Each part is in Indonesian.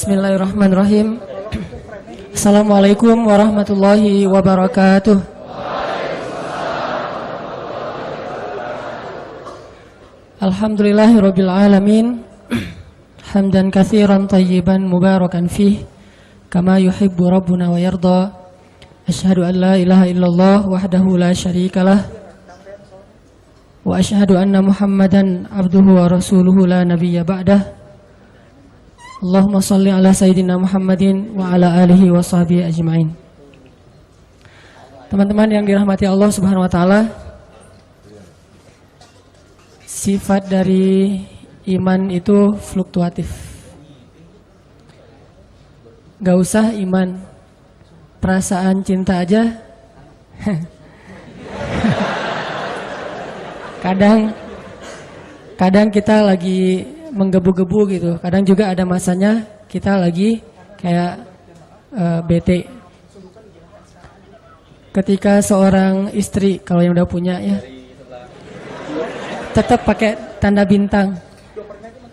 Bismillahirrahmanirrahim. Assalamualaikum warahmatullahi wabarakatuh. Alhamdulillahirabbil alamin. Hamdan katsiran thayyiban mubarakan fih kama yuhibbu rabbuna wa yarda. Asyhadu an la ilaha illallah wahdahu la syarikalah wa asyhadu anna Muhammadan abduhu wa rasuluhu la nabiyya ba'dah. Allahumma salli ala sayyidina Muhammadin wa ala alihi wa sahbihi ajma'in. Teman-teman yang dirahmati Allah Subhanahu wa taala, sifat dari iman itu fluktuatif. Gak usah iman, perasaan cinta aja kadang kita lagi menggebu-gebu gitu. Kadang juga ada masanya kita lagi kayak bete. Ketika seorang istri, kalau yang udah punya ya, tetap pakai tanda bintang.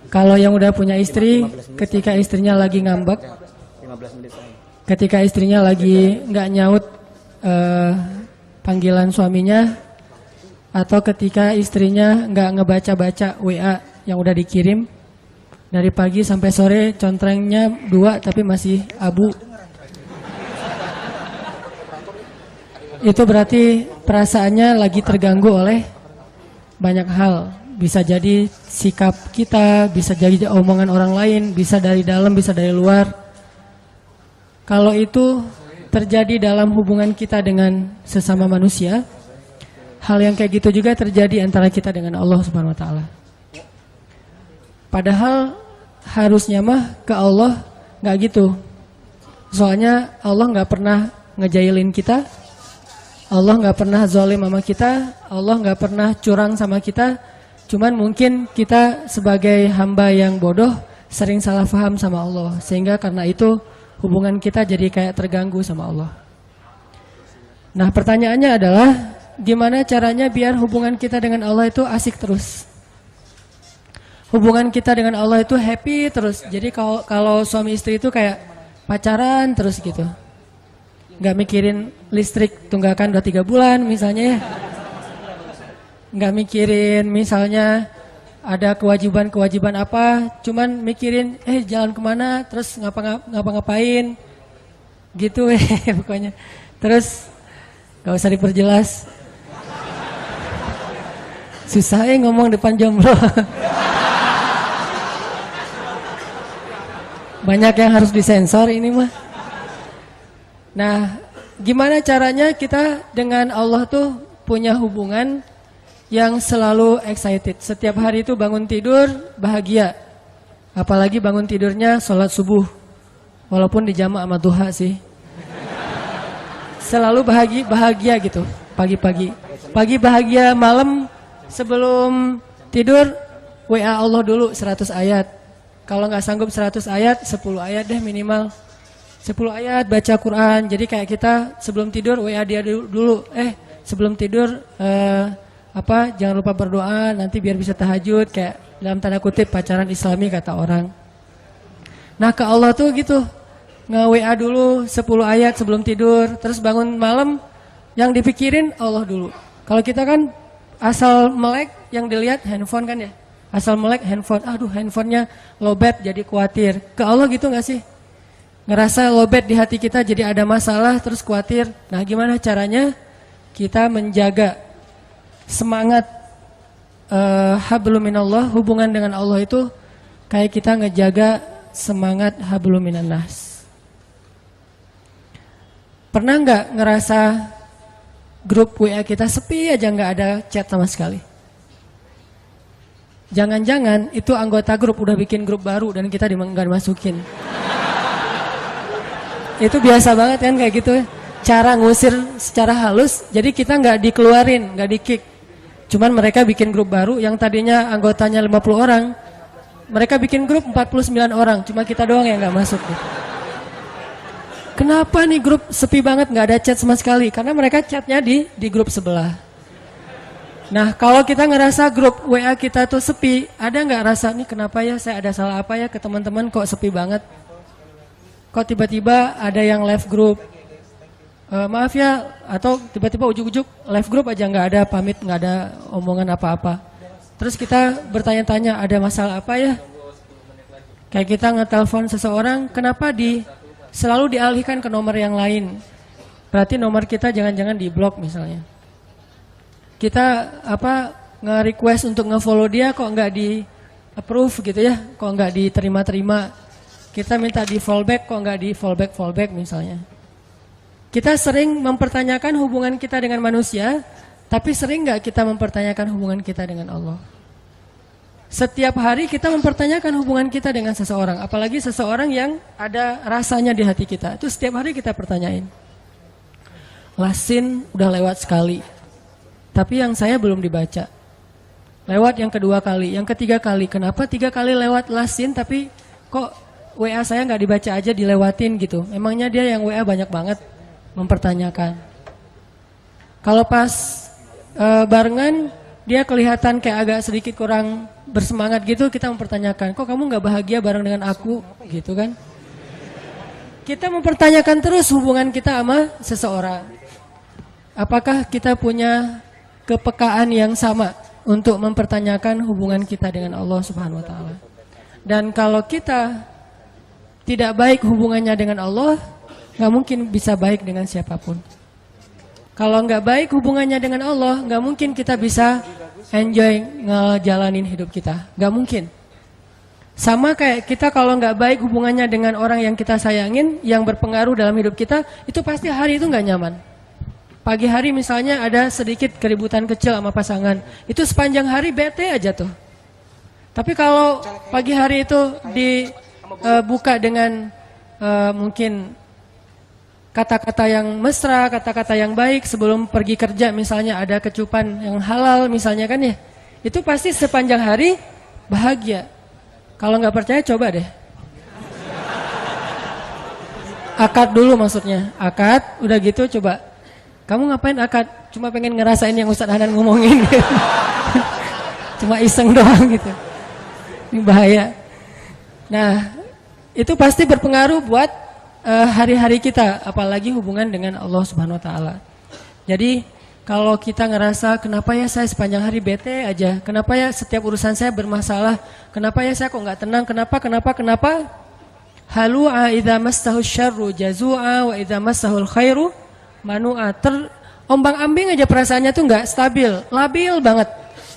Kalau yang udah punya istri, ketika istrinya lagi ngambek, ketika istrinya lagi nggak nyaut panggilan suaminya, atau ketika istrinya nggak ngebaca-baca WA yang udah dikirim dari pagi sampai sore, contrengnya 2 tapi masih abu, itu berarti perasaannya lagi terganggu oleh banyak hal. Bisa jadi sikap kita, bisa jadi omongan orang lain, bisa dari dalam, bisa dari luar. Kalau itu terjadi dalam hubungan kita dengan sesama manusia, hal yang kayak gitu juga terjadi antara kita dengan Allah Subhanahu wa taala. Padahal harusnya mah ke Allah nggak gitu. Soalnya Allah nggak pernah ngejailin kita, Allah nggak pernah zalim sama kita, Allah nggak pernah curang sama kita. Cuman mungkin kita sebagai hamba yang bodoh sering salah paham sama Allah, sehingga karena itu hubungan kita jadi kayak terganggu sama Allah. Nah, pertanyaannya adalah gimana caranya biar hubungan kita dengan Allah itu asik terus? Hubungan kita dengan Allah itu happy terus. Jadi kalau suami istri itu kayak pacaran terus gitu. Nggak mikirin listrik tunggakan 2-3 bulan misalnya ya. Nggak mikirin misalnya ada kewajiban-kewajiban apa. Cuman mikirin jalan kemana, terus ngapa-ngapain. Gitu pokoknya. Terus nggak usah diperjelas. Susah ngomong depan jomblo. Banyak yang harus disensor ini mah. Nah, gimana caranya kita dengan Allah tuh punya hubungan yang selalu excited. Setiap hari itu bangun tidur bahagia. Apalagi bangun tidurnya sholat subuh. Walaupun dijamak sama duha sih. Selalu bahagia gitu pagi-pagi. Pagi bahagia, malam sebelum tidur WA Allah dulu 100 ayat. Kalau nggak sanggup 100 ayat, 10 ayat deh minimal. 10 ayat baca Quran. Jadi kayak kita sebelum tidur WA dia dulu. Sebelum tidur jangan lupa berdoa nanti biar bisa tahajud, kayak dalam tanda kutip pacaran Islami kata orang. Nah, ke Allah tuh gitu. Nge-WA dulu 10 ayat sebelum tidur, terus bangun malam yang dipikirin Allah dulu. Kalau kita kan asal melek yang dilihat handphone kan ya. Asal melek handphone, aduh handphonenya lowbat jadi khawatir. Ke Allah gitu gak sih? Ngerasa lowbat di hati kita jadi ada masalah terus khawatir. Nah, gimana caranya kita menjaga semangat hablum minallah, hubungan dengan Allah itu kayak kita ngejaga semangat hablum minannas. Pernah gak ngerasa grup WA kita sepi aja, gak ada chat sama sekali? Jangan-jangan itu anggota grup udah bikin grup baru dan kita nggak dimasukin. Itu biasa banget kan kayak gitu. Cara ngusir secara halus, jadi kita nggak dikeluarin, nggak di-kick. Cuman mereka bikin grup baru yang tadinya anggotanya 50 orang. Mereka bikin grup 49 orang, cuma kita doang yang nggak masuk gitu. Kenapa nih grup sepi banget, nggak ada chat sama sekali? Karena mereka chatnya di grup sebelah. Nah, kalau kita ngerasa grup WA kita tuh sepi, ada nggak rasa nih kenapa ya, saya ada salah apa ya ke teman-teman kok sepi banget? kok tiba-tiba ada yang live group, maaf ya, atau tiba-tiba ujuk-ujuk live group aja nggak ada pamit, nggak ada omongan apa-apa. Terus kita bertanya-tanya ada masalah apa ya? Kayak kita ngetelepon seseorang, kenapa selalu dialihkan ke nomor yang lain? Berarti nomor kita jangan-jangan di-blok misalnya. Kita nge-request untuk nge-follow dia kok nggak di-approve gitu ya, kok nggak diterima-terima. Kita minta di-fallback kok nggak di-fallback misalnya. Kita sering mempertanyakan hubungan kita dengan manusia, tapi sering nggak kita mempertanyakan hubungan kita dengan Allah? Setiap hari kita mempertanyakan hubungan kita dengan seseorang, apalagi seseorang yang ada rasanya di hati kita. Itu setiap hari kita pertanyain. Lasin udah lewat sekali, tapi yang saya belum dibaca. Lewat yang kedua kali, yang ketiga kali. Kenapa 3 kali lewat lasin, tapi kok WA saya nggak dibaca aja dilewatin gitu? Emangnya dia yang WA banyak banget? Mempertanyakan. Kalau pas barengan dia kelihatan kayak agak sedikit kurang bersemangat gitu, kita mempertanyakan, kok kamu nggak bahagia bareng dengan aku gitu kan? Kita mempertanyakan terus hubungan kita sama seseorang. Apakah kita punya kepekaan yang sama untuk mempertanyakan hubungan kita dengan Allah Subhanahu wa taala? Dan kalau kita tidak baik hubungannya dengan Allah, nggak mungkin bisa baik dengan siapapun. Kalau nggak baik hubungannya dengan Allah, nggak mungkin kita bisa enjoy ngejalanin hidup kita. Nggak mungkin. Sama kayak kita kalau nggak baik hubungannya dengan orang yang kita sayangin, yang berpengaruh dalam hidup kita, itu pasti hari itu nggak nyaman. Pagi hari misalnya ada sedikit keributan kecil sama pasangan, itu sepanjang hari bete aja tuh. Tapi kalau pagi hari itu dibuka dengan mungkin kata-kata yang mesra, kata-kata yang baik sebelum pergi kerja, misalnya ada kecupan yang halal misalnya kan ya, itu pasti sepanjang hari bahagia. Kalau nggak percaya coba deh. Akad dulu maksudnya, akad udah gitu coba. Kamu ngapain akad? Cuma pengen ngerasain yang Ustadz Hanan ngomongin gitu. Cuma iseng doang gitu. Ini bahaya. Nah, itu pasti berpengaruh buat hari-hari kita, apalagi hubungan dengan Allah Subhanahu wa taala. Jadi, kalau kita ngerasa kenapa ya saya sepanjang hari bete aja? Kenapa ya setiap urusan saya bermasalah? Kenapa ya saya kok nggak tenang? Kenapa? Halu'a idza massahu syarru jazua wa idza massahul khairu manu'a. Ombang-ambing aja perasaannya tuh nggak stabil, labil banget.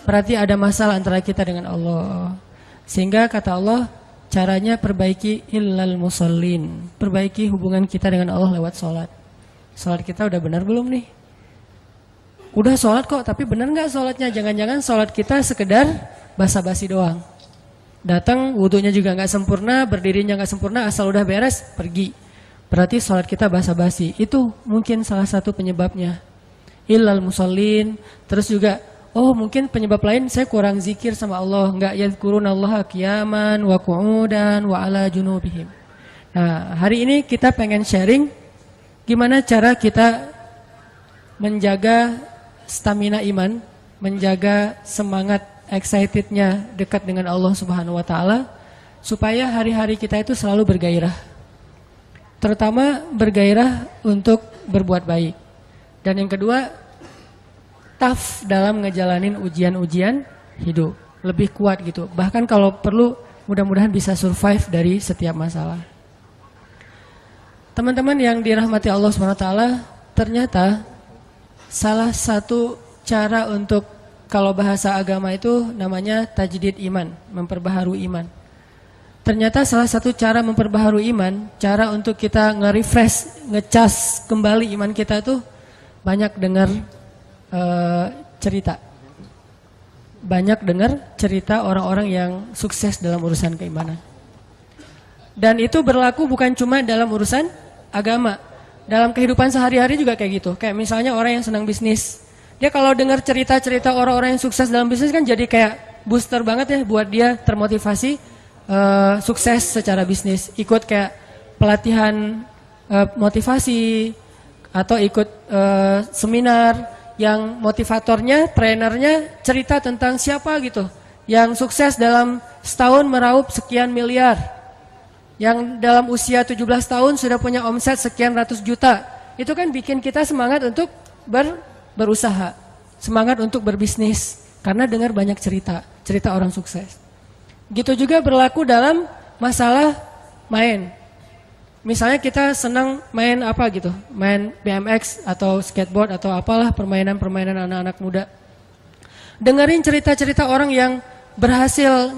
Berarti ada masalah antara kita dengan Allah. Sehingga kata Allah, caranya perbaiki illal musallin. Perbaiki hubungan kita dengan Allah lewat sholat. Sholat kita udah benar belum nih? Udah sholat kok, tapi benar nggak sholatnya? Jangan-jangan sholat kita sekedar basa-basi doang. Datang, wudunya juga nggak sempurna, berdirinya nggak sempurna, asal udah beres, pergi. Berarti sholat kita basa-basi. Itu mungkin salah satu penyebabnya. Illal musallin. Terus juga, oh mungkin penyebab lain saya kurang zikir sama Allah. Nggak yadhkurunallaha qiyaman wa qu'udan wa ala junubihim. Nah, hari ini kita pengen sharing gimana cara kita menjaga stamina iman, menjaga semangat excitednya dekat dengan Allah Subhanahu wa taala, supaya hari-hari kita itu selalu bergairah. Terutama bergairah untuk berbuat baik. Dan yang kedua, tough dalam ngejalanin ujian-ujian hidup. Lebih kuat gitu. Bahkan kalau perlu, mudah-mudahan bisa survive dari setiap masalah. Teman-teman yang dirahmati Allah SWT, ternyata salah satu cara untuk, kalau bahasa agama itu namanya tajdid iman, memperbaharui iman. Ternyata salah satu cara memperbaharui iman, cara untuk kita nge-refresh, ngecas kembali iman kita tuh banyak dengar cerita. Banyak dengar cerita orang-orang yang sukses dalam urusan keimanan. Dan itu berlaku bukan cuma dalam urusan agama. Dalam kehidupan sehari-hari juga kayak gitu. Kayak misalnya orang yang senang bisnis. Dia kalau dengar cerita-cerita orang-orang yang sukses dalam bisnis kan jadi kayak booster banget ya buat dia termotivasi sukses secara bisnis. Ikut kayak pelatihan motivasi atau ikut seminar yang motivatornya, trainernya cerita tentang siapa gitu yang sukses dalam setahun meraup sekian miliar. yang dalam usia 17 tahun sudah punya omset sekian ratus juta. Itu kan bikin kita semangat untuk berusaha, semangat untuk berbisnis karena dengar banyak cerita orang sukses. Gitu juga berlaku dalam masalah main. Misalnya kita senang main apa gitu, main BMX atau skateboard atau apalah permainan-permainan anak-anak muda. Dengerin cerita-cerita orang yang berhasil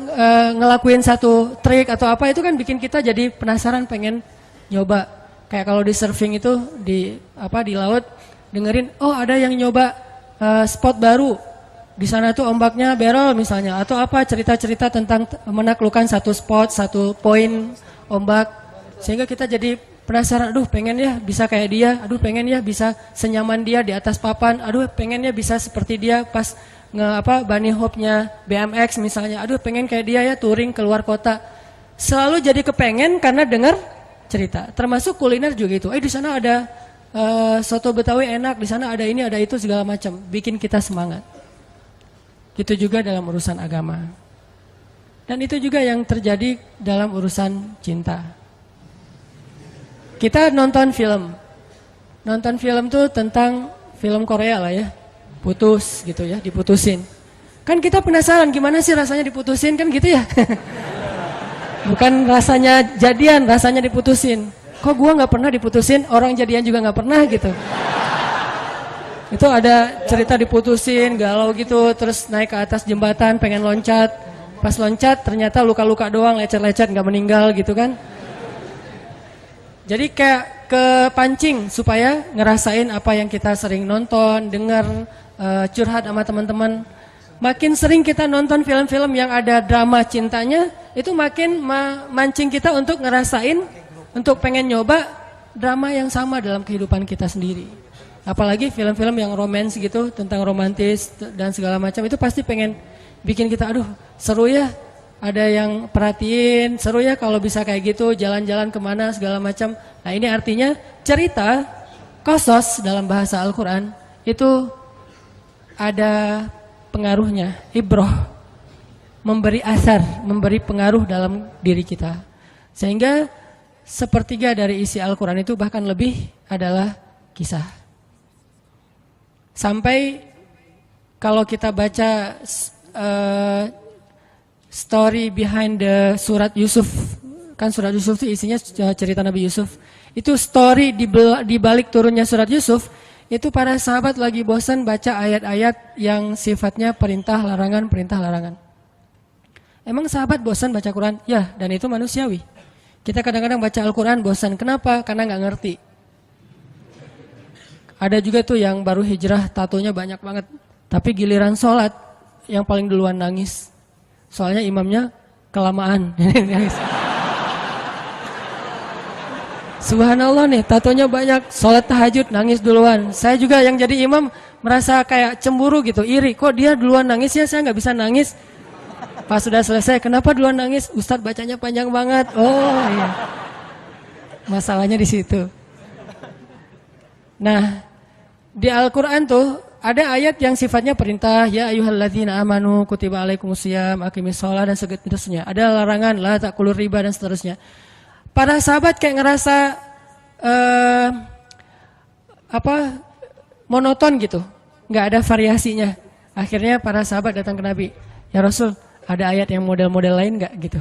ngelakuin satu trik atau apa, itu kan bikin kita jadi penasaran pengen nyoba. Kayak kalau di surfing itu di laut, dengerin oh ada yang nyoba spot baru. Di sana tuh ombaknya barrel misalnya atau apa, cerita-cerita tentang menaklukkan satu spot, satu poin ombak, sehingga kita jadi penasaran, aduh pengen ya bisa kayak dia, aduh pengen ya bisa senyaman dia di atas papan, aduh pengen ya bisa seperti dia pas bunny hopnya BMX misalnya, aduh pengen kayak dia ya touring keluar kota. Selalu jadi kepengen karena dengar cerita. Termasuk kuliner juga itu. Di sana ada soto Betawi enak, di sana ada ini ada itu segala macam, bikin kita semangat. Itu juga dalam urusan agama. Dan itu juga yang terjadi dalam urusan cinta. Kita nonton film. Nonton film tuh tentang film Korea lah ya. Putus gitu ya, diputusin. Kan kita penasaran gimana sih rasanya diputusin kan gitu ya. Bukan rasanya jadian, rasanya diputusin. Kok gua gak pernah diputusin, orang jadian juga gak pernah gitu. Itu ada cerita diputusin, galau gitu, terus naik ke atas jembatan, pengen loncat. Pas loncat ternyata luka-luka doang, lecet-lecet, gak meninggal gitu kan. Jadi kayak kepancing supaya ngerasain apa yang kita sering nonton, dengar, curhat sama teman-teman. Makin sering kita nonton film-film yang ada drama cintanya, itu makin mancing kita untuk ngerasain, untuk pengen nyoba drama yang sama dalam kehidupan kita sendiri. Apalagi film-film yang romance gitu, tentang romantis dan segala macam, itu pasti pengen bikin kita, aduh seru ya, ada yang perhatiin, seru ya kalau bisa kayak gitu, jalan-jalan kemana segala macam. Nah ini artinya cerita, qasas dalam bahasa Al-Quran, itu ada pengaruhnya, ibroh, memberi asar, memberi pengaruh dalam diri kita. Sehingga sepertiga dari isi Al-Quran itu bahkan lebih adalah kisah. Sampai kalau kita baca story behind the surat Yusuf, kan surat Yusuf itu isinya cerita Nabi Yusuf. Itu story di balik turunnya surat Yusuf, itu para sahabat lagi bosan baca ayat-ayat yang sifatnya perintah larangan. Emang sahabat bosan baca Quran? Ya, dan itu manusiawi. Kita kadang-kadang baca Al-Quran bosan. Kenapa? Karena nggak ngerti. Ada juga tuh yang baru hijrah, tatonya banyak banget. Tapi giliran sholat, yang paling duluan nangis. Soalnya imamnya kelamaan. Subhanallah nih, tatonya banyak, sholat tahajud nangis duluan. Saya juga yang jadi imam merasa kayak cemburu gitu, iri. Kok dia duluan nangis ya, saya nggak bisa nangis. Pas sudah selesai, kenapa duluan nangis? Ustadz bacanya panjang banget. Oh iya, masalahnya di situ. Nah, di Al-Quran tuh ada ayat yang sifatnya perintah, ya ayyuhalladzina amanu kutiba alaikumusiyam aqimis shalah dan seterusnya. Ada larangan, la ta'kulur riba dan seterusnya. Para sahabat kayak ngerasa monoton gitu, nggak ada variasinya. Akhirnya para sahabat datang ke Nabi, ya Rasul, ada ayat yang model-model lain nggak gitu?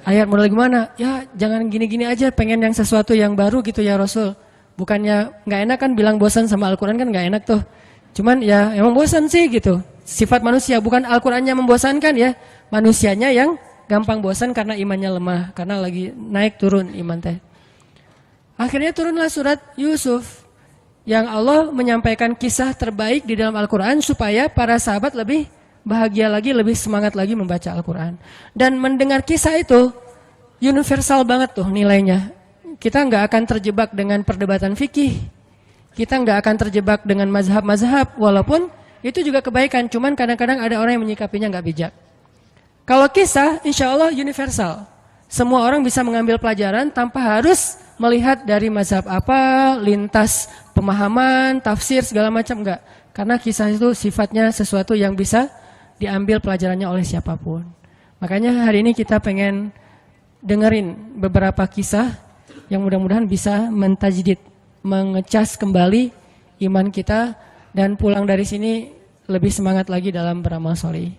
Ayat model gimana? Ya jangan gini-gini aja, pengen yang sesuatu yang baru gitu ya Rasul. Bukannya nggak enak kan bilang bosan sama Al-Quran kan nggak enak tuh. Cuman ya emang bosan sih gitu. Sifat manusia, bukan Al-Qurannya membosankan ya. Manusianya yang gampang bosan karena imannya lemah. Karena lagi naik turun iman teh. Akhirnya turunlah surat Yusuf. Yang Allah menyampaikan kisah terbaik di dalam Al-Quran supaya para sahabat lebih bahagia lagi, lebih semangat lagi membaca Al-Quran. Dan mendengar kisah itu universal banget tuh nilainya. Kita nggak akan terjebak dengan perdebatan fikih. Kita nggak akan terjebak dengan mazhab-mazhab. Walaupun itu juga kebaikan. Cuman kadang-kadang ada orang yang menyikapinya nggak bijak. Kalau kisah, insya Allah universal. Semua orang bisa mengambil pelajaran tanpa harus melihat dari mazhab apa, lintas pemahaman, tafsir, segala macam. Enggak. Karena kisah itu sifatnya sesuatu yang bisa diambil pelajarannya oleh siapapun. Makanya hari ini kita pengen dengerin beberapa kisah yang mudah-mudahan bisa mentajdid, mengecas kembali iman kita dan pulang dari sini lebih semangat lagi dalam beramal soleh.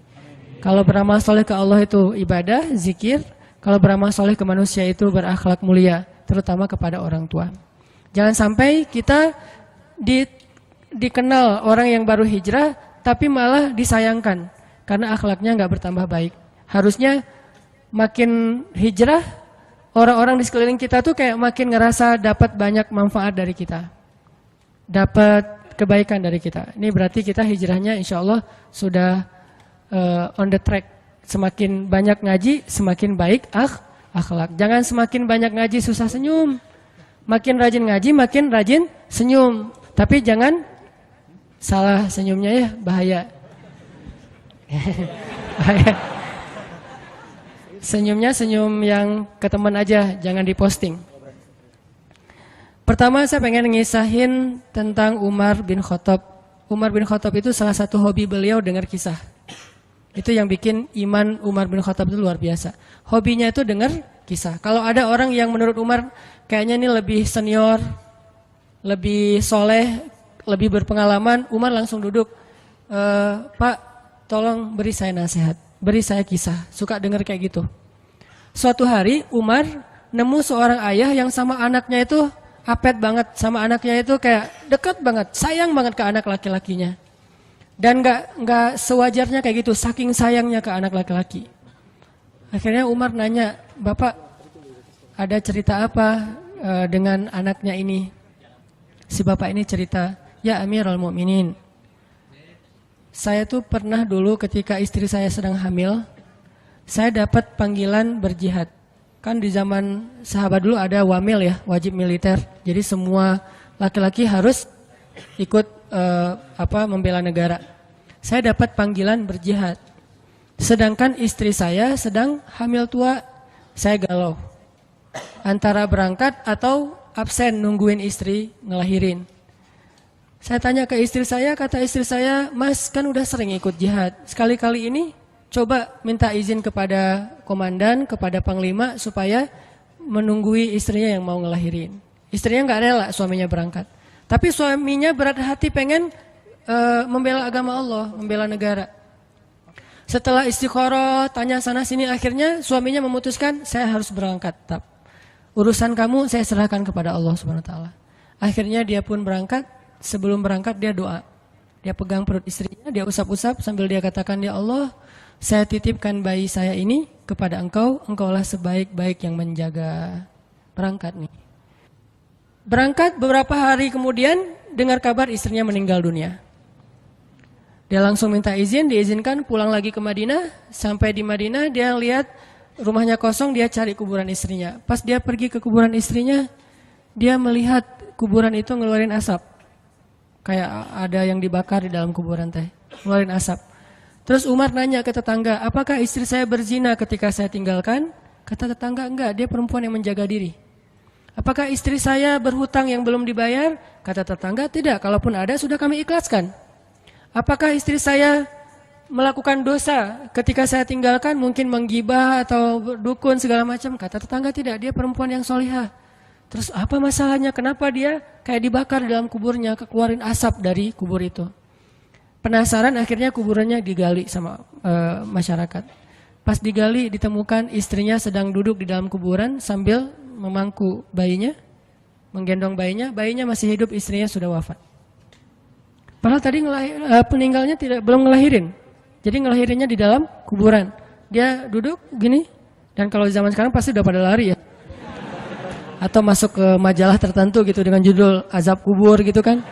Kalau beramal soleh ke Allah itu ibadah, zikir. Kalau beramal soleh ke manusia itu berakhlak mulia, terutama kepada orang tua. Jangan sampai kita dikenal orang yang baru hijrah, tapi malah disayangkan karena akhlaknya nggak bertambah baik. Harusnya makin hijrah, orang-orang di sekeliling kita tuh kayak makin ngerasa dapat banyak manfaat dari kita, dapat kebaikan dari kita. Ini berarti kita hijrahnya insya Allah sudah on the track. Semakin banyak ngaji, semakin baik akhlak. Jangan semakin banyak ngaji susah senyum. Makin rajin ngaji, makin rajin senyum. Tapi jangan salah senyumnya ya, bahaya. Bahaya. Senyumnya senyum yang ke teman aja, jangan diposting. Pertama saya pengen ngisahin tentang Umar bin Khattab. Umar bin Khattab itu salah satu hobi beliau dengar kisah. Itu yang bikin iman Umar bin Khattab itu luar biasa. Hobinya itu dengar kisah. Kalau ada orang yang menurut Umar kayaknya ini lebih senior, lebih soleh, lebih berpengalaman, Umar langsung duduk. Pak, tolong beri saya nasihat, beri saya kisah. Suka dengar kayak gitu. Suatu hari Umar nemu seorang ayah yang sama anaknya itu apet banget, sama anaknya itu kayak dekat banget, sayang banget ke anak laki-lakinya. Dan nggak sewajarnya kayak gitu, saking sayangnya ke anak laki-laki. Akhirnya Umar nanya, Bapak ada cerita apa dengan anaknya ini? Si bapak ini cerita, ya Amirul Mukminin, saya tuh pernah dulu ketika istri saya sedang hamil, saya dapat panggilan berjihad. Kan di zaman sahabat dulu ada wamil ya, wajib militer. Jadi semua laki-laki harus ikut membela negara. Saya dapat panggilan berjihad. Sedangkan istri saya sedang hamil tua, saya galau. Antara berangkat atau absen nungguin istri ngelahirin. Saya tanya ke istri saya, kata istri saya, Mas kan udah sering ikut jihad. Sekali-kali ini coba minta izin kepada komandan, kepada panglima supaya menunggui istrinya yang mau ngelahirin. Istrinya nggak rela suaminya berangkat. Tapi suaminya berat hati pengen membela agama Allah, membela negara. Setelah istikharah, tanya sana sini, akhirnya suaminya memutuskan saya harus berangkat. Urusan kamu saya serahkan kepada Allah Subhanahu wa taala. Akhirnya dia pun berangkat. Sebelum berangkat dia doa. Dia pegang perut istrinya, dia usap-usap sambil dia katakan, ya Allah, saya titipkan bayi saya ini kepada Engkau, Engkaulah sebaik-baik yang menjaga. Berangkat nih. Berangkat beberapa hari kemudian dengar kabar istrinya meninggal dunia. Dia langsung minta izin, diizinkan pulang lagi ke Madinah. Sampai di Madinah dia lihat rumahnya kosong, dia cari kuburan istrinya. Pas dia pergi ke kuburan istrinya, dia melihat kuburan itu ngeluarin asap. Kayak ada yang dibakar di dalam kuburan teh, ngeluarin asap. Terus Umar nanya ke tetangga, apakah istri saya berzina ketika saya tinggalkan? Kata tetangga, enggak, dia perempuan yang menjaga diri. Apakah istri saya berhutang yang belum dibayar? Kata tetangga, tidak, kalaupun ada sudah kami ikhlaskan. Apakah istri saya melakukan dosa ketika saya tinggalkan, mungkin menggibah atau dukun segala macam? Kata tetangga, tidak, dia perempuan yang solihah. Terus apa masalahnya? Kenapa dia kayak dibakar di dalam kuburnya, keluarin asap dari kubur itu? Penasaran, akhirnya kuburannya digali sama masyarakat. Pas digali ditemukan istrinya sedang duduk di dalam kuburan sambil memangku bayinya, menggendong bayinya. Bayinya masih hidup, istrinya sudah wafat. Padahal tadi peninggalnya belum ngelahirin. Jadi ngelahirinnya di dalam kuburan. Dia duduk gini, dan kalau zaman sekarang pasti udah pada lari ya. Atau masuk ke majalah tertentu gitu dengan judul azab kubur gitu kan.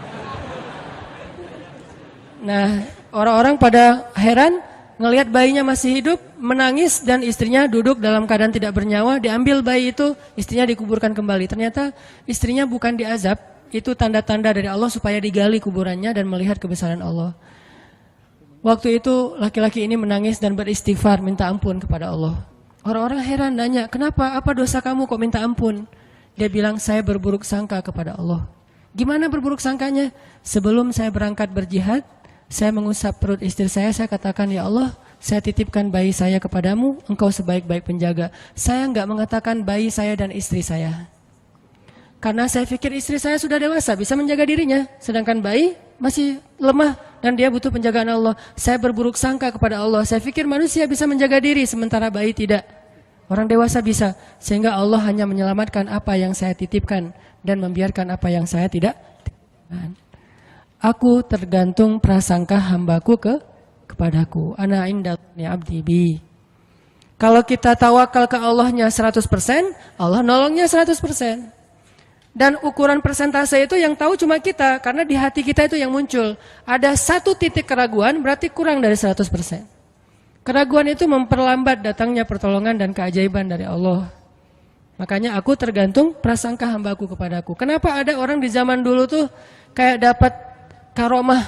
Nah, orang-orang pada heran ngelihat bayinya masih hidup, menangis, dan istrinya duduk dalam keadaan tidak bernyawa. Diambil bayi itu, istrinya dikuburkan kembali. Ternyata istrinya bukan diazab, itu tanda-tanda dari Allah supaya digali kuburannya dan melihat kebesaran Allah. Waktu itu laki-laki ini menangis dan beristighfar, minta ampun kepada Allah. Orang-orang heran nanya, kenapa? Apa dosa kamu kok minta ampun? Dia bilang, saya berburuk sangka kepada Allah. Gimana berburuk sangkanya? Sebelum saya berangkat berjihad, saya mengusap perut istri saya katakan, ya Allah, saya titipkan bayi saya kepadamu, engkau sebaik-baik penjaga. Saya enggak mengatakan bayi saya dan istri saya. Karena saya pikir istri saya sudah dewasa, bisa menjaga dirinya. Sedangkan bayi masih lemah dan dia butuh penjagaan Allah. Saya berburuk sangka kepada Allah. Saya pikir manusia bisa menjaga diri, sementara bayi tidak. Orang dewasa bisa. Sehingga Allah hanya menyelamatkan apa yang saya titipkan dan membiarkan apa yang saya tidak titipkan. Aku tergantung prasangka hambaku kepadaku. Ana indalni abdi bi. Kalau kita tawakal ke Allahnya 100%, Allah nolongnya 100%. Dan ukuran persentase itu yang tahu cuma kita, karena di hati kita itu yang muncul. Ada satu titik keraguan, berarti kurang dari 100%. Keraguan itu memperlambat datangnya pertolongan dan keajaiban dari Allah. Makanya aku tergantung prasangka hambaku kepadaku. Kenapa ada orang di zaman dulu tuh kayak dapat karomah,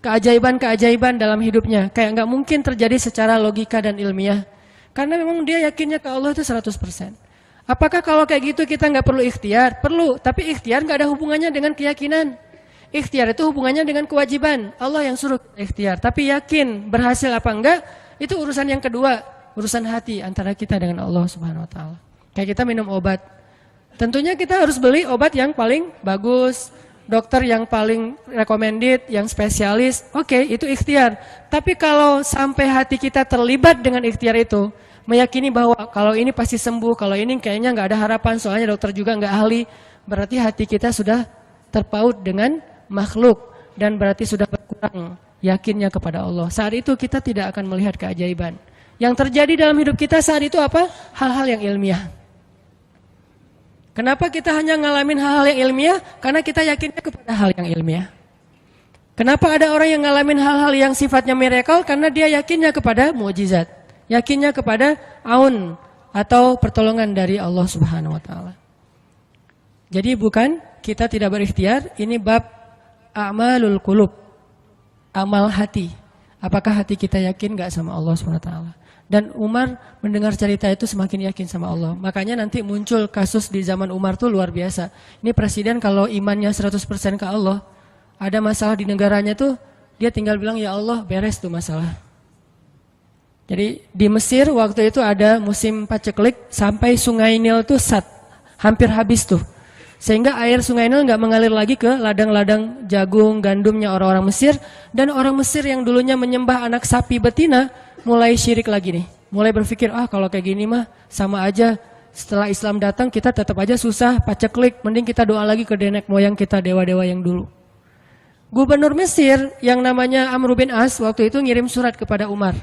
keajaiban-keajaiban dalam hidupnya. Kayak nggak mungkin terjadi secara logika dan ilmiah. Karena memang dia yakinnya ke Allah itu 100%. Apakah kalau kayak gitu kita nggak perlu ikhtiar? Perlu, tapi ikhtiar nggak ada hubungannya dengan keyakinan. Ikhtiar itu hubungannya dengan kewajiban. Allah yang suruh ikhtiar, tapi yakin berhasil apa enggak, itu urusan yang kedua, urusan hati antara kita dengan Allah Subhanahu Wa Taala. Kayak kita minum obat, tentunya kita harus beli obat yang paling bagus, dokter yang paling recommended, yang spesialis. Oke, itu ikhtiar. Tapi kalau sampai hati kita terlibat dengan ikhtiar itu, meyakini bahwa kalau ini pasti sembuh, kalau ini kayaknya nggak ada harapan, soalnya dokter juga nggak ahli, berarti hati kita sudah terpaut dengan makhluk dan berarti sudah berkurang yakinnya kepada Allah. Saat itu kita tidak akan melihat keajaiban. Yang terjadi dalam hidup kita saat itu apa? Hal-hal yang ilmiah. Kenapa kita hanya ngalamin hal-hal yang ilmiah? Karena kita yakinnya kepada hal yang ilmiah. Kenapa ada orang yang ngalamin hal-hal yang sifatnya miracle? Karena dia yakinnya kepada mukjizat. Yakinnya kepada aun atau pertolongan dari Allah Subhanahu Wa Taala. Jadi bukan kita tidak berikhtiar, ini bab a'malul qulub, amal hati. Apakah hati kita yakin gak sama Allah Subhanahu Wa Taala? Dan Umar mendengar cerita itu semakin yakin sama Allah. Makanya nanti muncul kasus di zaman Umar tuh luar biasa. Ini presiden kalau imannya 100% ke Allah, ada masalah di negaranya tuh dia tinggal bilang ya Allah beres tuh masalah. Jadi di Mesir waktu itu ada musim paceklik sampai sungai Nil tuh hampir habis tuh. Sehingga air sungai Nil nggak mengalir lagi ke ladang-ladang jagung, gandumnya orang-orang Mesir. Dan orang Mesir yang dulunya menyembah anak sapi betina mulai syirik lagi nih. Mulai berpikir kalau kayak gini mah sama aja. Setelah Islam datang kita tetap aja susah, paceklik. Mending kita doa lagi ke nenek moyang kita, dewa-dewa yang dulu. Gubernur Mesir yang namanya Amr bin As waktu itu ngirim surat kepada Umar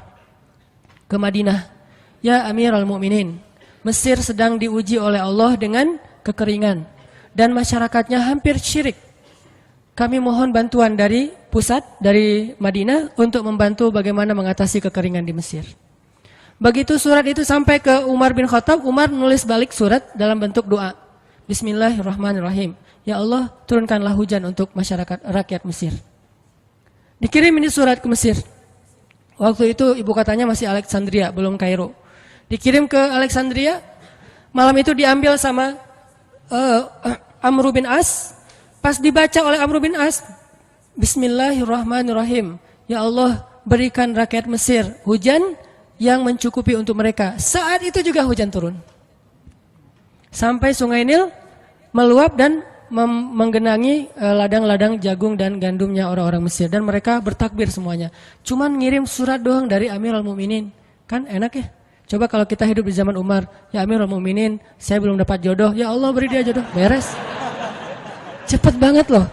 ke Madinah. Ya Amirul Mukminin, Mesir sedang diuji oleh Allah dengan kekeringan dan masyarakatnya hampir syirik. Kami mohon bantuan dari pusat, dari Madinah untuk membantu bagaimana mengatasi kekeringan di Mesir. Begitu surat itu sampai ke Umar bin Khattab, Umar nulis balik surat dalam bentuk doa. Bismillahirrahmanirrahim. Ya Allah, turunkanlah hujan untuk masyarakat rakyat Mesir. Dikirim ini surat ke Mesir. Waktu itu ibu kotanya masih Alexandria, belum Kairo. Dikirim ke Alexandria, malam itu diambil sama Amr bin As. Pas dibaca oleh Amr bin As, Bismillahirrahmanirrahim. Ya Allah, berikan rakyat Mesir hujan yang mencukupi untuk mereka. Saat itu juga hujan turun. Sampai sungai Nil meluap dan menggenangi ladang-ladang jagung dan gandumnya orang-orang Mesir. Dan mereka bertakbir semuanya. Cuman ngirim surat doang dari Amirul Mukminin. Kan enak ya? Coba kalau kita hidup di zaman Umar. Ya Amirul Mukminin, saya belum dapat jodoh. Ya Allah beri dia jodoh. Beres. Cepet banget loh.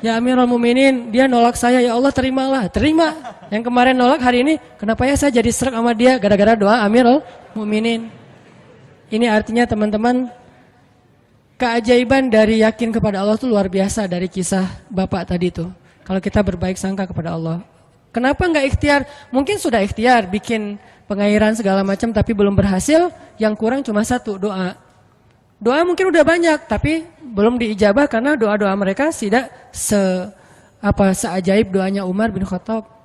Ya Amirul Mukminin, dia nolak saya. Ya Allah terimalah. Terima. Yang kemarin nolak, hari ini kenapa ya saya jadi serak sama dia? Gara-gara doa Amirul Mukminin. Ini artinya teman-teman, keajaiban dari yakin kepada Allah itu luar biasa dari kisah bapak tadi tuh. Kalau kita berbaik sangka kepada Allah. Kenapa nggak ikhtiar? Mungkin sudah ikhtiar, bikin pengairan segala macam tapi belum berhasil. Yang kurang cuma satu, doa. Doa mungkin udah banyak tapi belum diijabah karena doa-doa mereka tidak seajaib doanya Umar bin Khattab.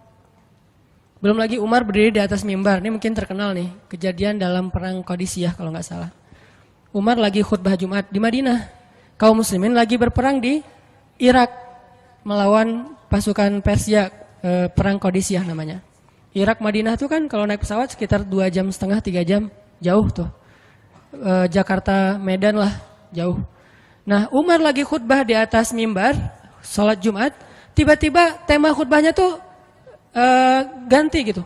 Belum lagi Umar berdiri di atas mimbar. Ini mungkin terkenal nih, kejadian dalam perang Qadisiyah kalau nggak salah. Umar lagi khutbah Jumat di Madinah. Kaum muslimin lagi berperang di Irak melawan pasukan Persia, perang Qadisiyah namanya. Irak Madinah tuh kan kalau naik pesawat sekitar 2,5 jam, 3 jam, jauh tuh. Jakarta Medan lah, jauh. Nah, Umar lagi khutbah di atas mimbar, sholat Jumat, tiba-tiba tema khutbahnya tuh ganti gitu.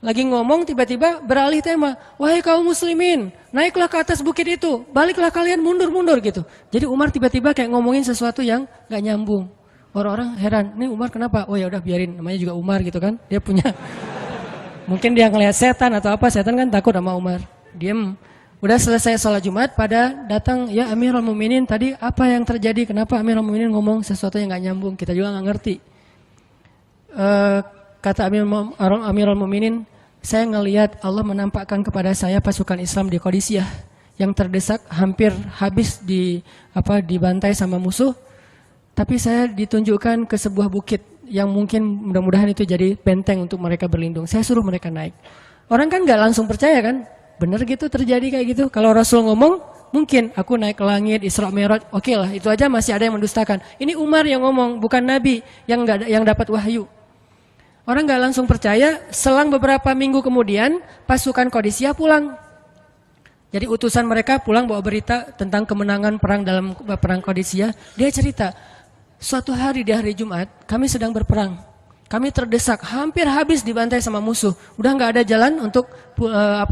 Lagi ngomong tiba-tiba beralih tema. Wahai kaum muslimin, naiklah ke atas bukit itu, baliklah kalian mundur-mundur gitu. Jadi Umar tiba-tiba kayak ngomongin sesuatu yang gak nyambung. Orang-orang heran, ini Umar kenapa? Oh ya udah biarin, namanya juga Umar gitu kan. Dia punya, mungkin dia ngelihat setan atau apa, setan kan takut sama Umar. Diem. Udah selesai sholat Jumat, pada datang, ya Amirul Mukminin tadi apa yang terjadi? Kenapa Amirul Mukminin ngomong sesuatu yang gak nyambung? Kita juga gak ngerti. Kata Amirul Mukminin, saya ngelihat Allah menampakkan kepada saya pasukan Islam di Qadisiyah yang terdesak, hampir habis dibantai sama musuh. Tapi saya ditunjukkan ke sebuah bukit yang mungkin mudah-mudahan itu jadi benteng untuk mereka berlindung. Saya suruh mereka naik. Orang kan nggak langsung percaya kan? Bener gitu terjadi kayak gitu. Kalau Rasul ngomong, mungkin aku naik ke langit, Isra Mi'raj, oke lah, itu aja masih ada yang mendustakan. Ini Umar yang ngomong, bukan Nabi yang dapat wahyu. Orang nggak langsung percaya. Selang beberapa minggu kemudian, pasukan Qadisiyah pulang. Jadi utusan mereka pulang bawa berita tentang kemenangan perang dalam perang Qadisiyah. Dia cerita, suatu hari di hari Jumat, kami sedang berperang. Kami terdesak, hampir habis dibantai sama musuh. Udah nggak ada jalan untuk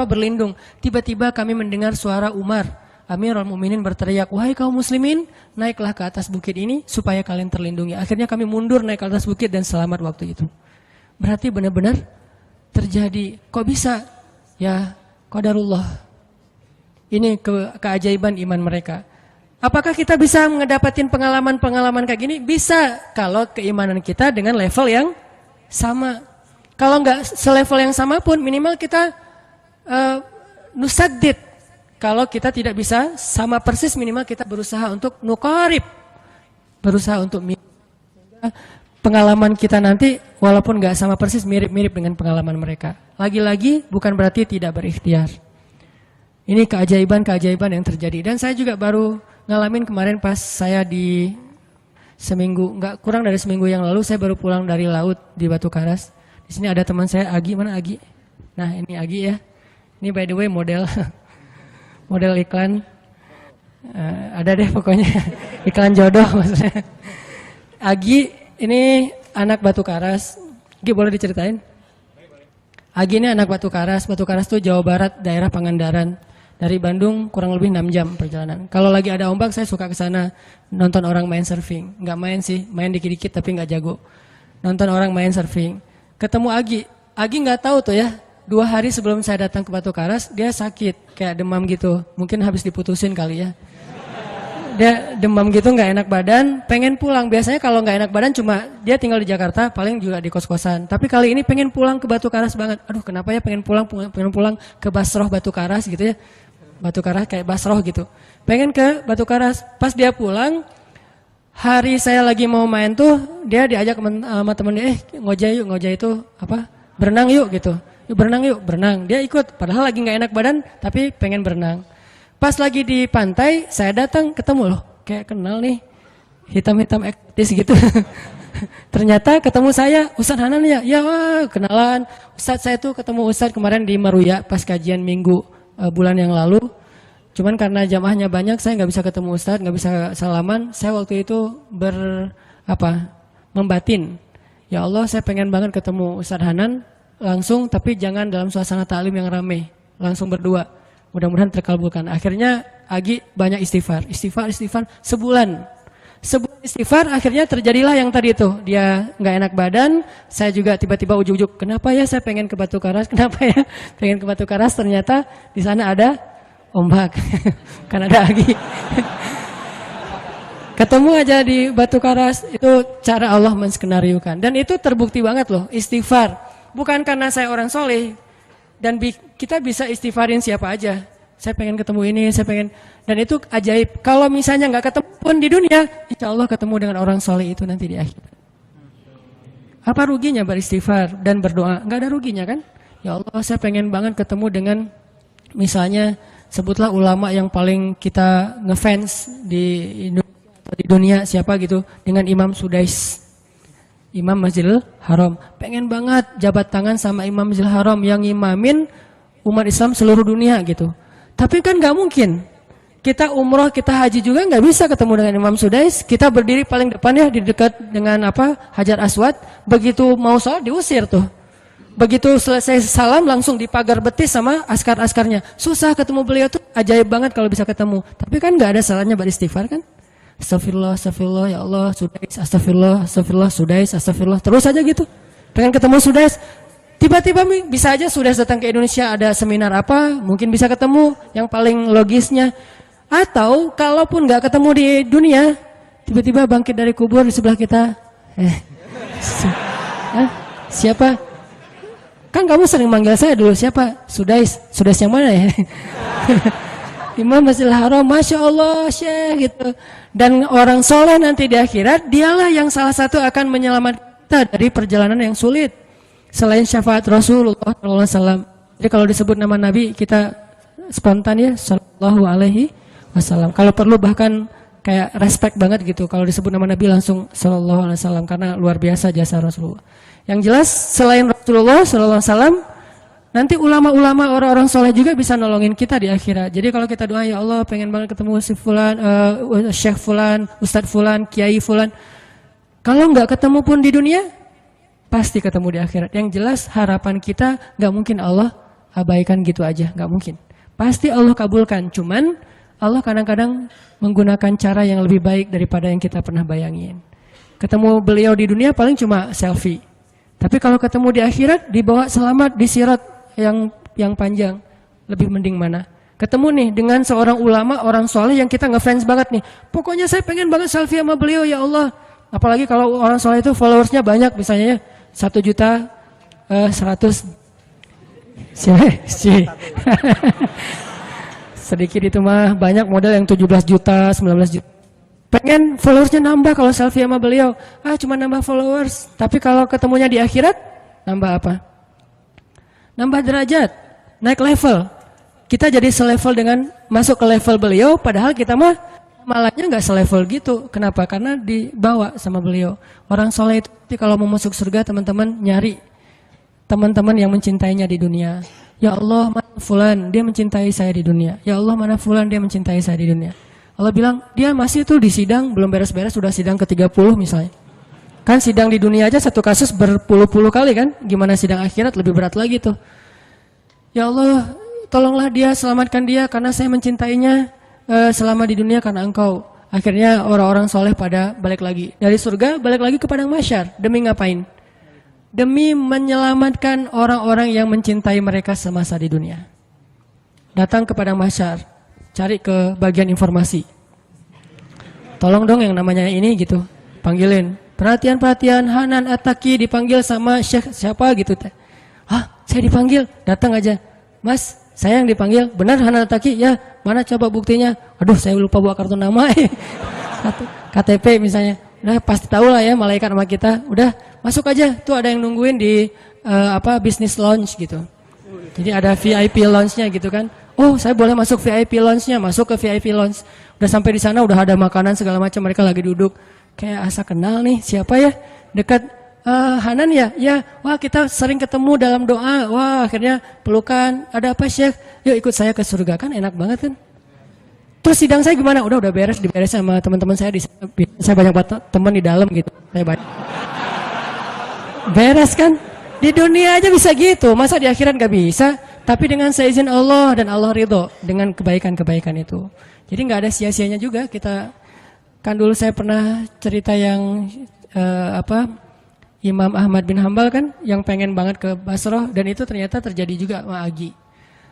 berlindung. Tiba-tiba kami mendengar suara Umar. Amirul Mukminin berteriak, wahai kaum muslimin, naiklah ke atas bukit ini supaya kalian terlindungi. Akhirnya kami mundur naik ke atas bukit dan selamat waktu itu. Berarti benar-benar terjadi. Kok bisa? Ya, qadarullah. Ini keajaiban iman mereka. Apakah kita bisa ngedapatin pengalaman-pengalaman kayak gini? Bisa, kalau keimanan kita dengan level yang sama. Kalau nggak selevel yang sama pun, minimal kita nusaddid. Kalau kita tidak bisa sama persis, minimal kita berusaha untuk nuqarib. Berusaha untuk pengalaman kita nanti, walaupun nggak sama persis, mirip-mirip dengan pengalaman mereka. Lagi-lagi, bukan berarti tidak berikhtiar. Ini keajaiban-keajaiban yang terjadi. Dan saya juga baru ngalamin kemarin pas saya di seminggu, nggak kurang dari seminggu yang lalu, saya baru pulang dari laut di Batu Karas. Di sini ada teman saya, Agi, mana Agi? Nah ini Agi ya. Ini by the way model iklan. Ada deh pokoknya iklan jodoh maksudnya. Agi ini anak Batu Karas. Agi boleh diceritain? Agi ini anak Batu Karas. Batu Karas tuh Jawa Barat, daerah Pangandaran. Dari Bandung kurang lebih 6 jam perjalanan. Kalau lagi ada ombak saya suka ke sana nonton orang main surfing. Nggak main sih, main dikit-dikit tapi nggak jago. Nonton orang main surfing. Ketemu Agi. Agi nggak tahu tuh ya. 2 hari sebelum saya datang ke Batu Karas dia sakit kayak demam gitu. Mungkin habis diputusin kali ya. Dia demam gitu, nggak enak badan, pengen pulang. Biasanya kalau nggak enak badan cuma dia tinggal di Jakarta, paling juga di kos-kosan. Tapi kali ini pengen pulang ke Batu Karas banget. Aduh kenapa ya pengen pulang ke Basroh Batu Karas gitu ya. Batu Karas kayak Basroh gitu. Pengen ke Batu Karas. Pas dia pulang, hari saya lagi mau main tuh, dia diajak sama temennya, ngojek itu apa? Berenang yuk gitu. Yuk berenang yuk, berenang. Dia ikut, padahal lagi nggak enak badan, tapi pengen berenang. Pas lagi di pantai, saya datang ketemu loh, kayak kenal nih, hitam-hitam ektis gitu. Ternyata ketemu saya, Ustadz Hanan ya, ya kenalan. Ustadz saya tuh ketemu Ustadz kemarin di Maruya pas kajian minggu bulan yang lalu. Cuman karena jamaahnya banyak, saya nggak bisa ketemu Ustadz, nggak bisa salaman. Saya waktu itu membatin. Ya Allah, saya pengen banget ketemu Ustadz Hanan langsung, tapi jangan dalam suasana ta'lim yang rame, langsung berdua. Mudah-mudahan terkabulkan. Akhirnya Agi banyak istighfar sebulan istighfar. Akhirnya terjadilah yang tadi itu. Dia nggak enak badan. Saya juga tiba-tiba ujuk-ujuk. Kenapa ya saya pengen ke Batu Karas? Kenapa ya pengen ke Batu Karas? Ternyata di sana ada ombak. Kan ada Agi. Ketemu aja di Batu Karas. Itu cara Allah menskenariokan. Dan itu terbukti banget loh. Istighfar. Bukan karena saya orang soleh. Dan kita bisa istighfarin siapa aja. Saya pengen ketemu ini, saya pengen. Dan itu ajaib. Kalau misalnya nggak ketemu pun di dunia, insya Allah ketemu dengan orang soleh itu nanti di akhir. Apa ruginya beristighfar dan berdoa? Nggak ada ruginya kan? Ya Allah, saya pengen banget ketemu dengan misalnya sebutlah ulama yang paling kita ngefans di dunia siapa gitu, dengan Imam Sudais. imam Masjidil Haram. Pengen banget jabat tangan sama imam Masjidil Haram yang ngimamin umat Islam seluruh dunia gitu. Tapi kan nggak mungkin. Kita umroh, kita haji juga nggak bisa ketemu dengan Imam Sudais. Kita berdiri paling depan ya di dekat dengan Hajar Aswad. Begitu mau sholat diusir tuh. Begitu selesai salam langsung dipagar betis sama askar-askarnya. Susah ketemu beliau tuh, ajaib banget kalau bisa ketemu. Tapi kan nggak ada salahnya beristighfar kan? Astagfirullah, astagfirullah, ya Allah, Sudais, astagfirullah, astagfirullah, Sudais, astagfirullah. Terus aja gitu. Pengen ketemu Sudais. Tiba-tiba bisa aja Sudais datang ke Indonesia, ada seminar apa, mungkin bisa ketemu. Yang paling logisnya. Atau kalaupun nggak ketemu di dunia, tiba-tiba bangkit dari kubur di sebelah kita. Siapa? Kan kamu sering manggil saya dulu, siapa? Sudais. Sudais yang mana ya? Imam Masjidil Haram, Masya Allah, Syekh gitu. Dan orang soleh nanti di akhirat, dialah yang salah satu akan menyelamatkan kita dari perjalanan yang sulit. Selain syafaat Rasulullah SAW. Jadi kalau disebut nama Nabi, kita spontan ya, Sallallahu Alaihi Wasallam. Kalau perlu bahkan kayak respect banget gitu. Kalau disebut nama Nabi langsung Sallallahu Alaihi Wasallam karena luar biasa jasa Rasulullah. Yang jelas selain Rasulullah Sallallahu Alaihi Wasallam, nanti ulama-ulama orang-orang soleh juga bisa nolongin kita di akhirat. Jadi kalau kita doa ya Allah pengen banget ketemu si Fulan, Syekh Fulan, Ustadz Fulan, Kiai Fulan. Kalau nggak ketemu pun di dunia, pasti ketemu di akhirat. Yang jelas harapan kita nggak mungkin Allah abaikan gitu aja, nggak mungkin. Pasti Allah kabulkan. Cuman Allah kadang-kadang menggunakan cara yang lebih baik daripada yang kita pernah bayangin. Ketemu beliau di dunia paling cuma selfie. Tapi kalau ketemu di akhirat, dibawa selamat di sirat yang panjang. Lebih mending mana? Ketemu nih dengan seorang ulama, orang soleh yang kita ngefans banget nih. Pokoknya saya pengen banget selfie sama beliau ya Allah. Apalagi kalau orang soleh itu followersnya banyak, misalnya 1.100.000. Sedikit itu mah, banyak model yang 17 juta, 19 juta. Pengen followersnya nambah kalau selfie sama beliau. Cuma nambah followers. Tapi kalau ketemunya di akhirat, nambah apa? Nambah derajat, naik level. Kita jadi selevel dengan masuk ke level beliau, padahal kita mah malahnya nggak selevel gitu. Kenapa? Karena dibawa sama beliau. Orang soleh itu kalau mau masuk surga, teman-teman nyari teman-teman yang mencintainya di dunia. Ya Allah, mana Fulan, dia mencintai saya di dunia. Ya Allah, mana Fulan, dia mencintai saya di dunia. Allah bilang, dia masih tuh di sidang, belum beres-beres, sudah sidang ke-30 misalnya. Kan sidang di dunia aja satu kasus berpuluh-puluh kali kan. Gimana sidang akhirat, lebih berat lagi tuh. Ya Allah, tolonglah dia, selamatkan dia, karena saya mencintainya selama di dunia karena engkau. Akhirnya orang-orang soleh pada balik lagi. Dari surga, balik lagi ke padang mahsyar. Demi ngapain? Demi menyelamatkan orang-orang yang mencintai mereka semasa di dunia. Datang ke padang mahsyar, cari ke bagian informasi. Tolong dong yang namanya ini gitu, panggilin. Perhatian-perhatian, Hanan At-Taki dipanggil sama Syekh siapa gitu. Saya dipanggil, datang aja. Mas, saya yang dipanggil, benar Hanan At-Taki? Ya, mana coba buktinya? Aduh, saya lupa bawa kartu nama. KTP misalnya. Udah pasti tahu lah ya malaikat sama kita. Udah masuk aja. Tuh ada yang nungguin di business lounge gitu. Jadi ada VIP lounge-nya gitu kan. Oh, saya boleh masuk VIP lounge-nya. Masuk ke VIP lounge. Udah sampai di sana udah ada makanan segala macam, mereka lagi duduk. Kayak asa kenal nih, siapa ya? Dekat Hanan ya? Ya. Wah, kita sering ketemu dalam doa. Wah, akhirnya pelukan. Ada apa, Syekh? Yuk ikut saya ke surga. Kan enak banget kan? Terus sidang saya gimana? Udah diberes sama teman-teman saya di sana. Saya banyak teman di dalam gitu. Saya banyak. Beres kan? Di dunia aja bisa gitu. Masa di akhirat gak bisa? Tapi dengan seizin Allah dan Allah ridho dengan kebaikan-kebaikan itu. Jadi nggak ada sia-sianya juga. Kita kan dulu saya pernah cerita yang Imam Ahmad bin Hambal kan yang pengen banget ke Basrah, dan itu ternyata terjadi juga sama Agi.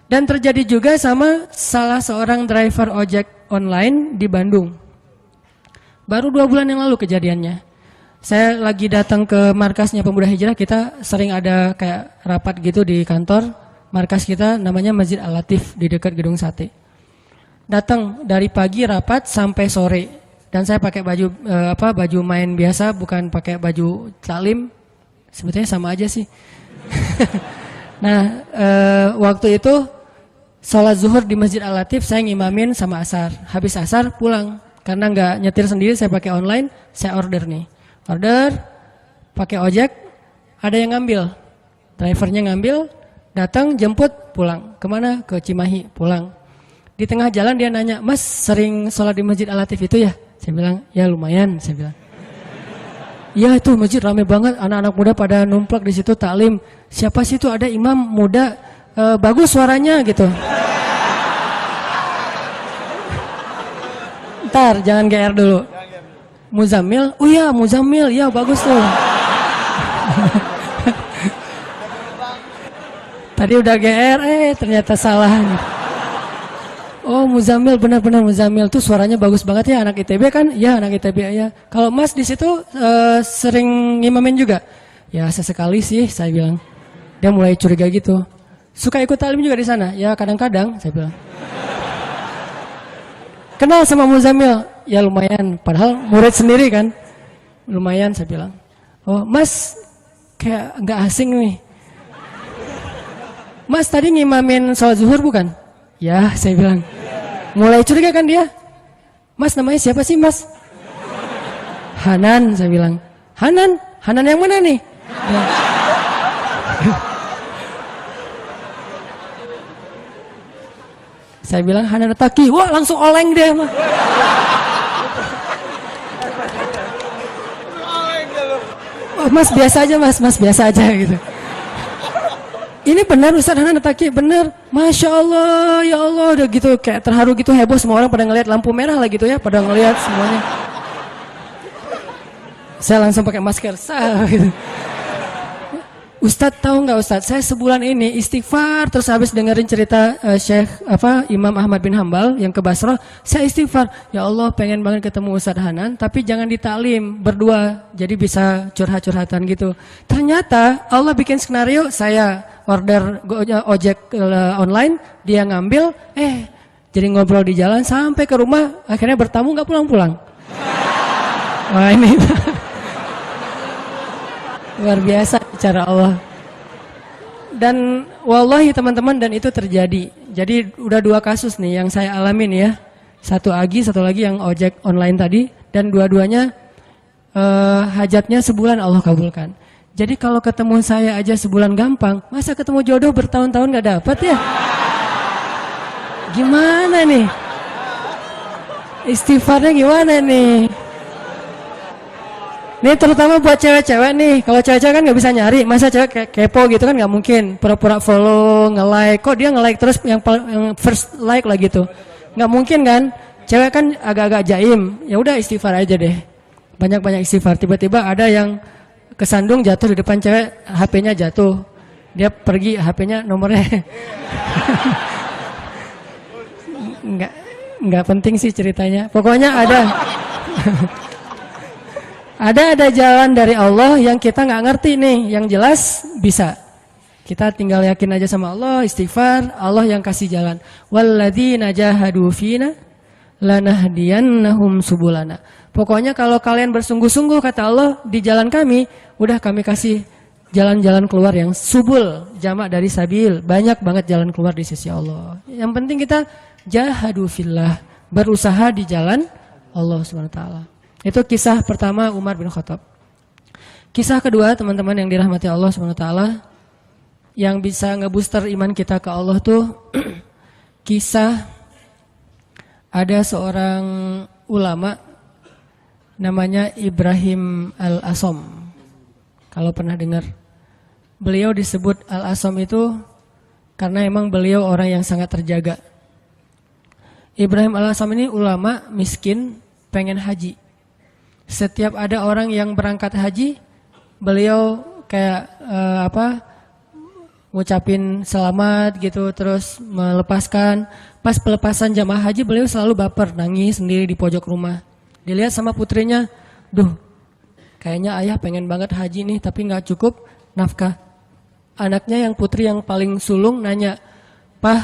Dan terjadi juga sama salah seorang driver ojek online di Bandung. Baru 2 bulan yang lalu kejadiannya. Saya lagi datang ke markasnya Pemuda Hijrah, kita sering ada kayak rapat gitu di kantor. Markas kita namanya Masjid Al-Latif di dekat Gedung Sate. Datang dari pagi rapat sampai sore. Dan saya pakai baju main biasa, bukan pakai baju taklim. Sebetulnya sama aja sih. Nah, waktu itu sholat zuhur di Masjid Al-Latif, saya ngimamin sama asar. Habis asar pulang. Karena nggak nyetir sendiri, saya pakai online, saya order nih. Order, pakai ojek, ada yang ngambil. Drivernya ngambil, datang, jemput, pulang. Kemana? Ke Cimahi, pulang. Di tengah jalan dia nanya, Mas sering sholat di Masjid Al-Latif itu ya? Saya bilang, ya lumayan, saya bilang. Ya itu masjid ramai banget, anak-anak muda pada numplak di situ taklim. Siapa sih itu, ada imam muda, bagus suaranya gitu. Ntar, jangan GR dulu. Muzammil, oh iya Muzammil, iya bagus tuh. Tadi udah GR, ternyata salah. Oh Muzammil, benar-benar Muzammil tuh suaranya bagus banget ya, anak ITB kan? Ya anak ITB ya. Kalau Mas di situ sering ngimamin juga? Ya sesekali sih, saya bilang. Dia mulai curiga gitu. Suka ikut taklim juga di sana? Ya kadang-kadang, saya bilang. Kenal sama Muzammil? Ya lumayan, padahal murid sendiri kan? Lumayan, saya bilang. Oh Mas, kayak nggak asing nih. Mas tadi ngimamin sholat zuhur bukan? Ya, saya bilang. Mulai curiga kan dia. Mas namanya siapa sih Mas? Hanan, saya bilang. Hanan? Hanan yang mana nih? Ya. Saya bilang Hanan Taki. Wah langsung oleng deh. Oh, Mas biasa aja Mas biasa aja gitu. Ini benar Ustaz Hanan Taki, benar. Masya Allah, ya Allah, udah gitu kayak terharu gitu, heboh semua orang pada ngelihat lampu merah lah gitu ya, pada ngelihat semuanya. Saya langsung pakai masker, gitu. Ustadz tahu nggak Ustadz, saya sebulan ini istighfar terus habis dengerin cerita Imam Ahmad bin Hambal yang ke Basrah, saya istighfar, ya Allah pengen banget ketemu Ustadz Hanan, tapi jangan ditaklim berdua, jadi bisa curhat-curhatan gitu. Ternyata Allah bikin skenario, saya order ojek online, dia ngambil, jadi ngobrol di jalan sampai ke rumah, akhirnya bertamu nggak pulang-pulang. Wah ini luar biasa cara Allah. Dan wallahi teman-teman, dan itu terjadi. Jadi udah 2 kasus nih yang saya alamin ya. Satu Agi, satu lagi yang ojek online tadi. Dan dua-duanya hajatnya sebulan Allah kabulkan. Jadi kalau ketemu saya aja sebulan gampang, masa ketemu jodoh bertahun-tahun gak dapat ya? Gimana nih? Istighfarnya gimana nih? Ini terutama buat cewek-cewek nih. Kalau cewek-cewek kan nggak bisa nyari. Masa cewek kepo gitu kan nggak mungkin. Pura-pura follow, nge-like. Kok dia nge-like terus yang first like lah gitu. Nggak mungkin kan. Cewek kan agak-agak jaim. Ya udah istighfar aja deh. Banyak-banyak istighfar. Tiba-tiba ada yang kesandung jatuh di depan cewek. HP-nya jatuh. Dia pergi HP-nya nomornya. Nggak penting sih ceritanya. Pokoknya ada. Ada jalan dari Allah yang kita nggak ngerti nih, yang jelas bisa. Kita tinggal yakin aja sama Allah, istighfar, Allah yang kasih jalan. Walladzina jahadu fina lanahdiyannahum subulana. Pokoknya kalau kalian bersungguh-sungguh kata Allah di jalan kami, udah kami kasih jalan-jalan keluar yang subul, jamak dari sabil, banyak banget jalan keluar di sisi Allah. Yang penting kita jahadu fillah, berusaha di jalan Allah Subhanahu wa taala. Itu kisah pertama Umar bin Khattab. Kisah kedua teman-teman yang dirahmati Allah SWT, yang bisa ngebooster iman kita ke Allah tuh kisah ada seorang ulama namanya Ibrahim Al-Asom. Kalau pernah dengar. Beliau disebut Al-Asom itu karena emang beliau orang yang sangat terjaga. Ibrahim Al-Asom ini ulama miskin pengen haji. Setiap ada orang yang berangkat haji, beliau kayak ngucapin selamat gitu, terus melepaskan. Pas pelepasan jamaah haji, beliau selalu baper, nangis sendiri di pojok rumah. Dilihat sama putrinya, duh, kayaknya ayah pengen banget haji nih, tapi nggak cukup nafkah. Anaknya yang putri yang paling sulung nanya, Pah,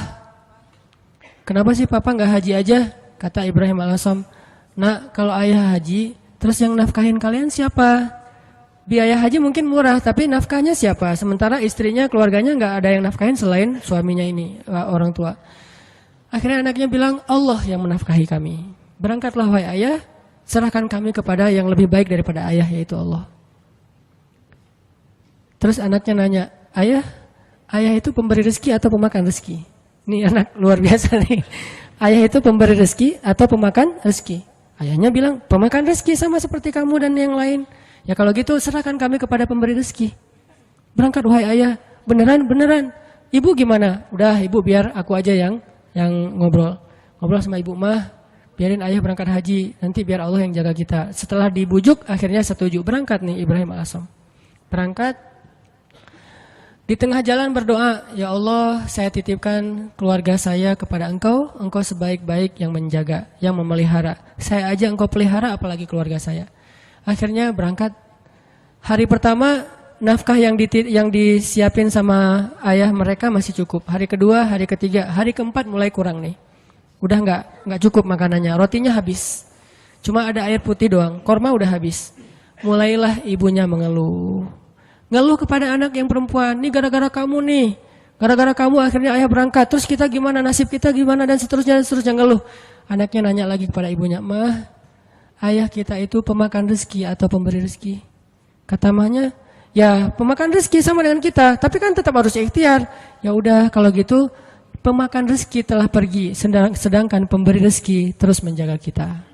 kenapa sih papa nggak haji aja? Kata Ibrahim Al-Asom, Nak, kalau ayah haji, terus yang nafkahin kalian siapa? Biaya haji mungkin murah, tapi nafkahnya siapa? Sementara istrinya, keluarganya nggak ada yang nafkahin selain suaminya ini, orang tua. Akhirnya anaknya bilang, Allah yang menafkahi kami. Berangkatlah wahai ayah, serahkan kami kepada yang lebih baik daripada ayah, yaitu Allah. Terus anaknya nanya, ayah itu pemberi rezeki atau pemakan rezeki? Ini anak luar biasa nih. Ayah itu pemberi rezeki atau pemakan rezeki? Ayahnya bilang, pemakan rezeki sama seperti kamu dan yang lain. Ya kalau gitu serahkan kami kepada pemberi rezeki. Berangkat wahai ayah, beneran. Ibu gimana? Udah ibu biar aku aja yang ngobrol. Ngobrol sama ibu mah, biarin ayah berangkat haji, nanti biar Allah yang jaga kita. Setelah dibujuk akhirnya setuju. Berangkat nih Ibrahim AS. Berangkat. Di tengah jalan berdoa, ya Allah saya titipkan keluarga saya kepada engkau sebaik-baik yang menjaga, yang memelihara. Saya aja engkau pelihara apalagi keluarga saya. Akhirnya berangkat. Hari pertama nafkah yang disiapin sama ayah mereka masih cukup. Hari kedua, hari ketiga, hari keempat mulai kurang nih. Udah nggak cukup makanannya, rotinya habis. Cuma ada air putih doang, korma udah habis. Mulailah ibunya mengeluh. Ngeluh kepada anak yang perempuan, ini gara-gara kamu nih. Gara-gara kamu akhirnya ayah berangkat, terus kita gimana, nasib kita gimana, dan seterusnya ngeluh. Anaknya nanya lagi kepada ibunya, Mah, ayah kita itu pemakan rezeki atau pemberi rezeki? Kata mahnya, ya pemakan rezeki sama dengan kita, tapi kan tetap harus ikhtiar. Ya udah kalau gitu, pemakan rezeki telah pergi, sedangkan pemberi rezeki terus menjaga kita.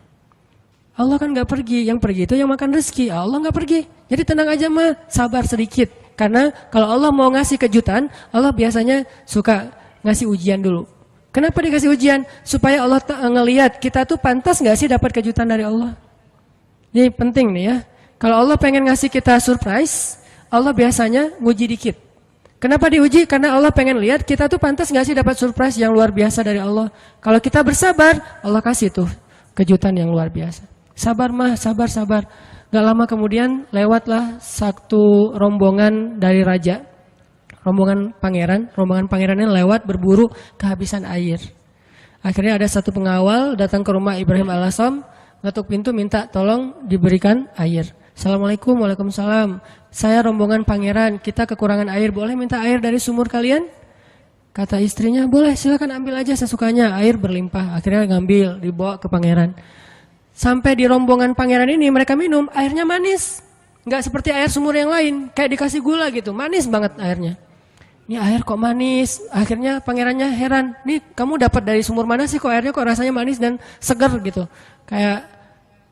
Allah kan gak pergi, yang pergi itu yang makan rezeki, Allah gak pergi. Jadi tenang aja mah, sabar sedikit. Karena kalau Allah mau ngasih kejutan, Allah biasanya suka ngasih ujian dulu. Kenapa dikasih ujian? Supaya Allah ngelihat kita tuh pantas gak sih dapat kejutan dari Allah. Ini penting nih ya. Kalau Allah pengen ngasih kita surprise, Allah biasanya nguji dikit. Kenapa diuji? Karena Allah pengen lihat kita tuh pantas gak sih dapat surprise yang luar biasa dari Allah. Kalau kita bersabar, Allah kasih tuh kejutan yang luar biasa. Sabar mah, sabar. Gak lama kemudian lewatlah satu rombongan dari raja. Rombongan pangerannya lewat berburu kehabisan air. Akhirnya ada satu pengawal datang ke rumah Ibrahim AS, ngetuk pintu minta tolong diberikan air. Assalamualaikum, waalaikumsalam. Saya rombongan pangeran, kita kekurangan air, boleh minta air dari sumur kalian? Kata istrinya, boleh silakan ambil aja sesukanya, air berlimpah. Akhirnya ngambil, dibawa ke pangeran. Sampai di rombongan pangeran ini mereka minum, airnya manis. Nggak seperti air sumur yang lain, kayak dikasih gula gitu, manis banget airnya. Ini air kok manis, akhirnya pangerannya heran. Nih kamu dapat dari sumur mana sih kok airnya kok rasanya manis dan segar gitu. Kayak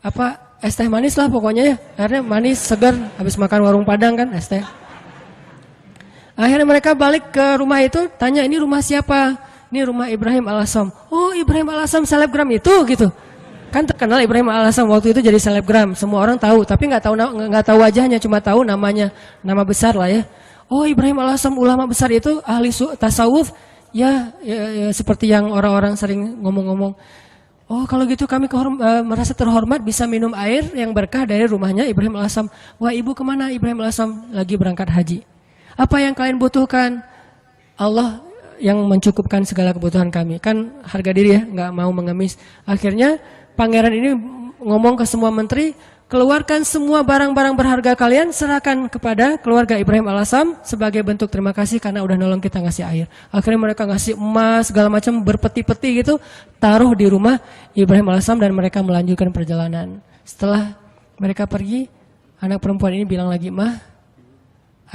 apa, es teh manis lah pokoknya ya. Airnya manis, segar, habis makan warung Padang kan es teh. Akhirnya mereka balik ke rumah itu, tanya ini rumah siapa? Ini rumah Ibrahim AS. Oh Ibrahim AS selebgram itu gitu. Kan terkenal Ibrahim AS waktu itu jadi selebgram, semua orang tahu, tapi nggak tahu wajahnya, cuma tahu namanya, nama besar lah ya. Oh Ibrahim AS ulama besar itu ahli tasawuf, ya seperti yang orang-orang sering ngomong-ngomong. Oh kalau gitu kami merasa terhormat bisa minum air yang berkah dari rumahnya Ibrahim AS. Wah ibu kemana? Ibrahim AS lagi berangkat haji. Apa yang kalian butuhkan? Allah yang mencukupkan segala kebutuhan kami. Kan harga diri ya, nggak mau mengemis. Akhirnya pangeran ini ngomong ke semua menteri, keluarkan semua barang-barang berharga kalian, serahkan kepada keluarga Ibrahim AS sebagai bentuk terima kasih karena udah nolong kita ngasih air. Akhirnya mereka ngasih emas, segala macam berpeti-peti gitu, taruh di rumah Ibrahim AS dan mereka melanjutkan perjalanan. Setelah mereka pergi, anak perempuan ini bilang lagi, Mah,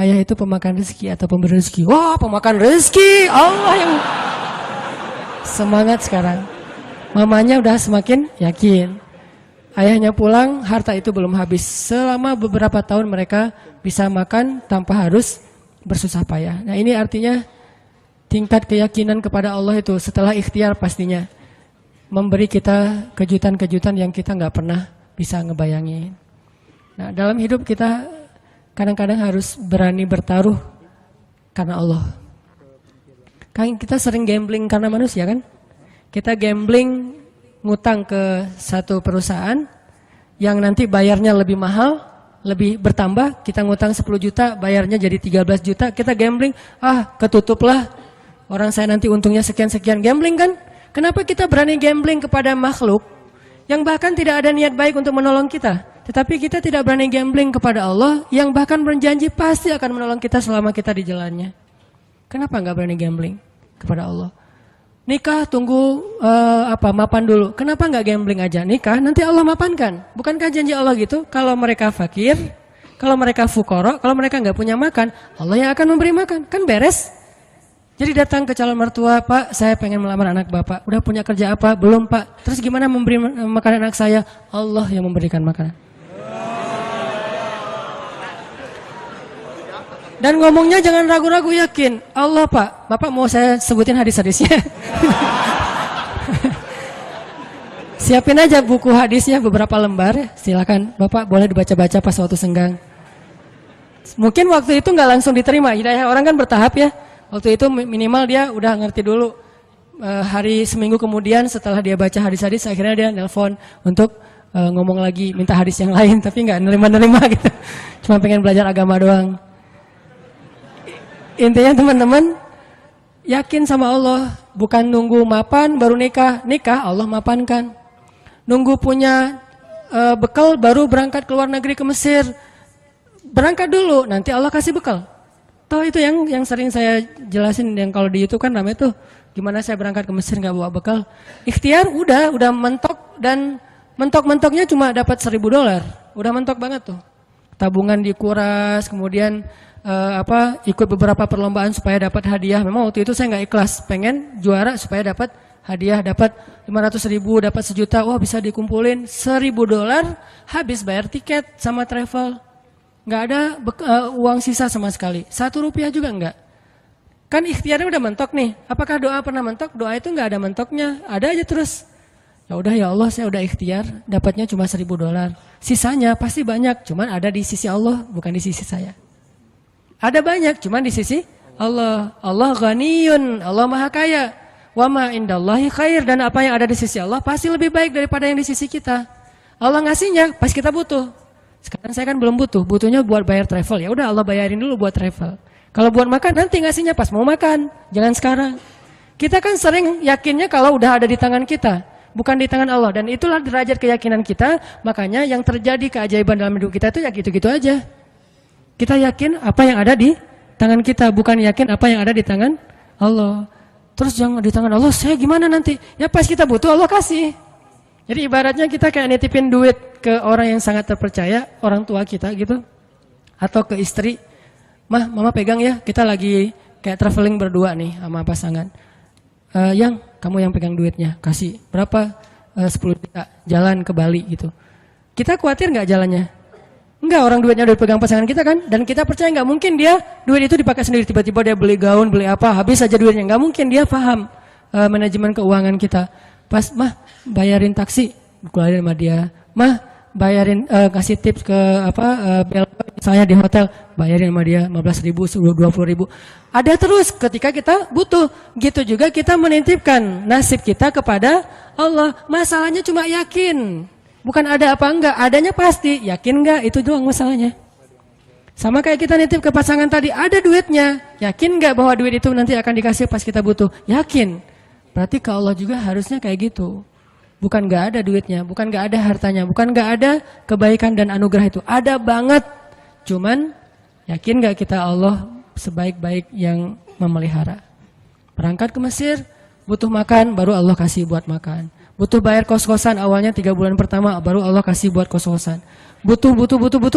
ayah itu pemakan rezeki atau pemberi rezeki? Wah, pemakan rezeki, Allah yang semangat sekarang. Mamanya udah semakin yakin. Ayahnya pulang, harta itu belum habis. Selama beberapa tahun mereka bisa makan tanpa harus bersusah payah. Nah ini artinya tingkat keyakinan kepada Allah itu setelah ikhtiar pastinya memberi kita kejutan-kejutan yang kita nggak pernah bisa ngebayangin. Nah dalam hidup kita kadang-kadang harus berani bertaruh karena Allah. Kan kita sering gambling karena manusia kan? Kita gambling ngutang ke satu perusahaan yang nanti bayarnya lebih mahal, lebih bertambah. Kita ngutang 10 juta, bayarnya jadi 13 juta. Kita gambling, ketutup lah. Orang saya nanti untungnya sekian-sekian. Gambling kan? Kenapa kita berani gambling kepada makhluk yang bahkan tidak ada niat baik untuk menolong kita? Tetapi kita tidak berani gambling kepada Allah yang bahkan berjanji pasti akan menolong kita selama kita di jalannya. Kenapa nggak berani gambling kepada Allah? Nikah tunggu mapan dulu. Kenapa nggak gambling aja? Nikah nanti Allah mapankan. Bukankah janji Allah gitu? Kalau mereka fakir, Kalau mereka fukoro, kalau mereka nggak punya makan, Allah yang akan memberi makan. Kan beres. Jadi datang ke calon mertua, Pak, saya pengen melamar anak Bapak. Udah punya kerja apa? Belum, Pak. Terus gimana memberi makan anak saya? Allah yang memberikan makanan. Dan ngomongnya jangan ragu-ragu, yakin. Allah, Pak. Bapak mau saya sebutin hadis-hadisnya? Siapin aja buku hadisnya beberapa lembar ya. Silakan, Bapak boleh dibaca-baca pas waktu senggang. Mungkin waktu itu nggak langsung diterima. Hidayah orang kan bertahap ya. Waktu itu minimal dia udah ngerti dulu. Hari seminggu kemudian setelah dia baca hadis-hadis, akhirnya dia nelpon untuk ngomong lagi, minta hadis yang lain. Tapi nggak nerima-nerima gitu. Cuma pengen belajar agama doang. Intinya teman-teman, yakin sama Allah. Bukan nunggu mapan baru nikah. Nikah Allah mapankan. Nunggu punya bekal baru berangkat ke luar negeri ke Mesir. Berangkat dulu, nanti Allah kasih bekal. Tahu itu yang sering saya jelasin, yang kalau di YouTube kan ramai tuh, gimana saya berangkat ke Mesir nggak bawa bekal. Ikhtiar udah mentok, dan mentok-mentoknya cuma dapat $1.000. Udah mentok banget tuh. Tabungan dikuras, kemudian ikut beberapa perlombaan supaya dapat hadiah. Memang waktu itu saya nggak ikhlas, pengen juara supaya dapat hadiah, dapat 500.000, dapat 1 juta. Wah, bisa dikumpulin $1.000, habis bayar tiket sama travel. Nggak ada uang sisa sama sekali. Rp1 juga nggak. Kan ikhtiarnya udah mentok nih. Apakah doa pernah mentok? Doa itu nggak ada mentoknya. Ada aja terus. Ya udah, ya Allah, saya udah ikhtiar, dapatnya cuma $1.000. Sisanya pasti banyak, cuman ada di sisi Allah, bukan di sisi saya. Ada banyak, cuman di sisi Allah. Allah ghaniyun, Allah maha kaya. Wa ma indallahi khair, dan apa yang ada di sisi Allah pasti lebih baik daripada yang di sisi kita. Allah ngasihnya pas kita butuh. Sekarang saya kan belum butuh, butuhnya buat bayar travel. Ya udah, Allah bayarin dulu buat travel. Kalau buat makan nanti ngasihnya pas mau makan, jangan sekarang. Kita kan sering yakinnya kalau udah ada di tangan kita, bukan di tangan Allah, dan itulah derajat keyakinan kita. Makanya yang terjadi keajaiban dalam hidup kita itu ya gitu-gitu aja. Kita yakin apa yang ada di tangan kita, bukan yakin apa yang ada di tangan Allah. Terus jangan di tangan Allah, saya gimana nanti? Ya pas kita butuh Allah kasih. Jadi ibaratnya kita kayak nitipin duit ke orang yang sangat terpercaya, orang tua kita gitu. Atau ke istri, Mah, Mama pegang ya, kita lagi kayak traveling berdua nih sama pasangan. Yang, kamu yang pegang duitnya, kasih. Berapa? 10 juta, jalan ke Bali gitu. Kita khawatir nggak jalannya? Enggak, orang duitnya udah dipegang pasangan kita kan. Dan kita percaya nggak mungkin dia duit itu dipakai sendiri. Tiba-tiba dia beli gaun, beli apa, habis aja duitnya. Nggak mungkin, dia paham manajemen keuangan kita. Pas, Mah, bayarin taksi, keluarin sama dia. Mah, bayarin, kasih tips ke bel, misalnya di hotel, bayarin sama dia 15.000, 20.000. Ada terus ketika kita butuh. Gitu juga kita menitipkan nasib kita kepada Allah. Masalahnya cuma yakin. Bukan ada apa enggak, adanya pasti. Yakin enggak, itu doang masalahnya. Sama kayak kita nitip ke pasangan tadi, ada duitnya. Yakin enggak bahwa duit itu nanti akan dikasih pas kita butuh? Yakin. Berarti ke Allah juga harusnya kayak gitu. Bukan enggak ada duitnya, bukan enggak ada hartanya, bukan enggak ada kebaikan dan anugerah itu. Ada banget. Cuman yakin enggak kita Allah sebaik-baik yang memelihara? Berangkat ke Mesir, butuh makan, baru Allah kasih buat makan. Butuh bayar kos-kosan awalnya 3 bulan pertama, baru Allah kasih buat kos-kosan. Butuh,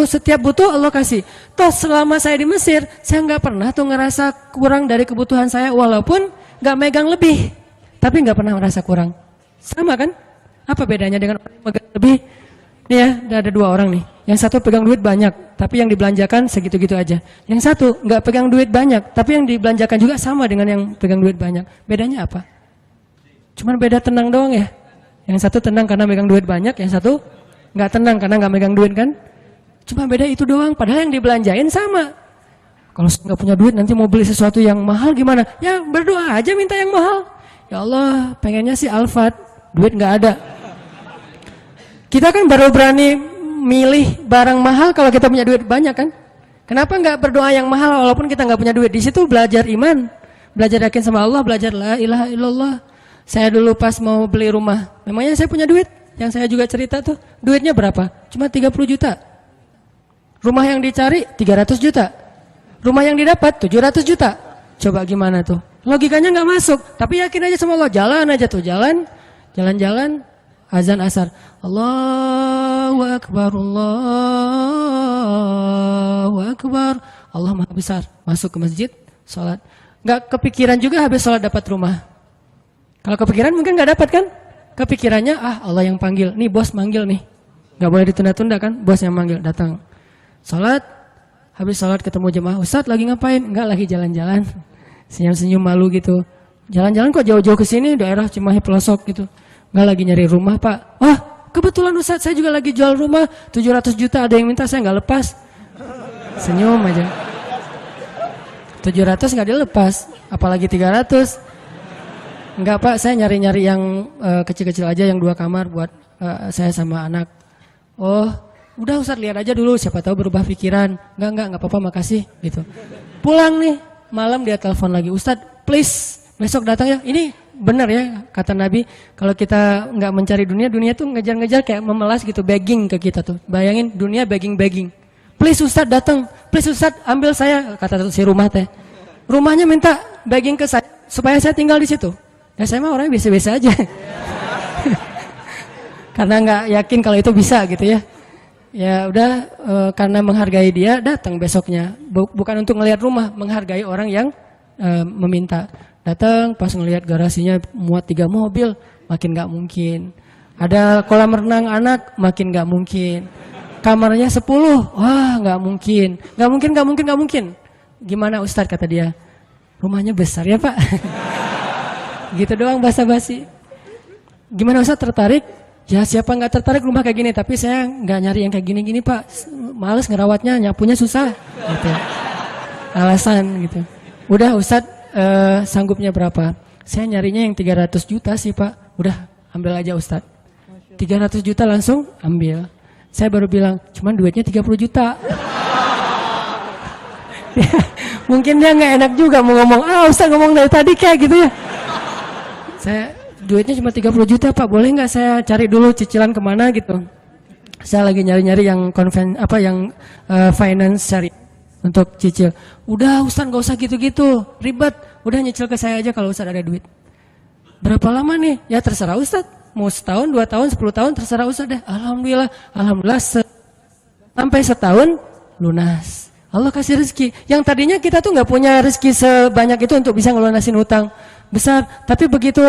setiap butuh Allah kasih. Toh selama saya di Mesir, saya nggak pernah tuh ngerasa kurang dari kebutuhan saya, walaupun nggak megang lebih, tapi nggak pernah merasa kurang. Sama kan? Apa bedanya dengan orang yang megang lebih? Nih ya, ada 2 orang nih. Yang satu pegang duit banyak, tapi yang dibelanjakan segitu-gitu aja. Yang satu nggak pegang duit banyak, tapi yang dibelanjakan juga sama dengan yang pegang duit banyak. Bedanya apa? Cuman beda tenang doang ya. Yang satu tenang karena megang duit banyak, yang satu nggak tenang karena nggak megang duit kan. Cuma beda itu doang, padahal yang dibelanjain sama. Kalau nggak punya duit nanti mau beli sesuatu yang mahal gimana? Ya berdoa aja minta yang mahal. Ya Allah, pengennya sih Alphard, duit nggak ada. Kita kan baru berani milih barang mahal kalau kita punya duit banyak kan. Kenapa nggak berdoa yang mahal walaupun kita nggak punya duit? Di situ belajar iman, belajar yakin sama Allah, belajar la ilaha illallah. Saya dulu pas mau beli rumah, memangnya saya punya duit? Yang saya juga cerita tuh, duitnya berapa? Cuma 30 juta. Rumah yang dicari 300 juta. Rumah yang didapat 700 juta. Coba gimana tuh? Logikanya nggak masuk, tapi yakin aja sama Allah. Jalan aja tuh, jalan-jalan, azan asar. Allahu Akbar, Allah Akbar, Allah Maha Besar. Masuk ke masjid, sholat. Nggak kepikiran juga habis sholat dapat rumah. Kalau kepikiran mungkin nggak dapat kan? Kepikirannya, Allah yang panggil. Nih bos manggil nih. Nggak boleh ditunda-tunda kan? Bos yang manggil, datang. Sholat, habis sholat ketemu jemaah. Ustadz lagi ngapain? Nggak, lagi jalan-jalan. Senyum-senyum malu gitu. Jalan-jalan kok jauh-jauh ke sini, daerah Cimahi pelosok gitu. Nggak, lagi nyari rumah Pak. Wah, kebetulan Ustadz saya juga lagi jual rumah. 700 juta ada yang minta, saya nggak lepas. Senyum aja. 700 nggak dilepas, apalagi 300. Enggak Pak, saya nyari-nyari yang kecil-kecil aja, yang 2 kamar buat saya sama anak. Oh, udah Ustadz lihat aja dulu, siapa tahu berubah pikiran. Enggak apa-apa, makasih gitu. Pulang nih, malam dia telepon lagi, Ustadz please besok datang ya. Ini benar ya kata Nabi, kalau kita nggak mencari dunia, dunia tuh ngejar-ngejar kayak memelas gitu, begging ke kita tuh. Bayangin dunia begging. Please Ustadz datang, please Ustadz ambil saya, kata si rumah teh. Rumahnya minta begging ke saya supaya saya tinggal di situ. Ya saya mah orangnya biasa-biasa aja. Karena nggak yakin kalau itu bisa gitu ya. Ya udah karena menghargai dia datang besoknya. Bukan untuk ngelihat rumah, menghargai orang yang meminta. Datang pas ngelihat garasinya muat 3 mobil, makin nggak mungkin. Ada kolam renang anak, makin nggak mungkin. Kamarnya 10, wah nggak mungkin. Nggak mungkin. Gimana Ustadz kata dia? Rumahnya besar ya Pak. Gitu doang basa-basi. Gimana Ustadz tertarik? Ya siapa nggak tertarik rumah kayak gini, tapi saya nggak nyari yang kayak gini-gini Pak. Males ngerawatnya, nyapunya susah. Gitu. Alasan gitu. Udah Ustadz sanggupnya berapa? Saya nyarinya yang 300 juta sih Pak. Udah ambil aja Ustadz. 300 juta langsung ambil. Saya baru bilang, cuman duitnya 30 juta. Mungkin dia nggak enak juga mau ngomong, Ustadz ngomong dari tadi kayak gitu ya. Saya duitnya cuma 30 juta Pak, boleh nggak saya cari dulu cicilan kemana gitu. Saya lagi nyari-nyari yang finance cari untuk cicil. Udah Ustadz nggak usah gitu-gitu, ribet. Udah nyicil ke saya aja kalau Ustadz ada duit. Berapa lama nih? Ya terserah Ustadz. Mau setahun, 2 tahun, 10 tahun terserah Ustadz deh. Alhamdulillah sampai setahun lunas. Allah kasih rezeki. Yang tadinya kita tuh nggak punya rezeki sebanyak itu untuk bisa ngelunasin hutang besar, tapi begitu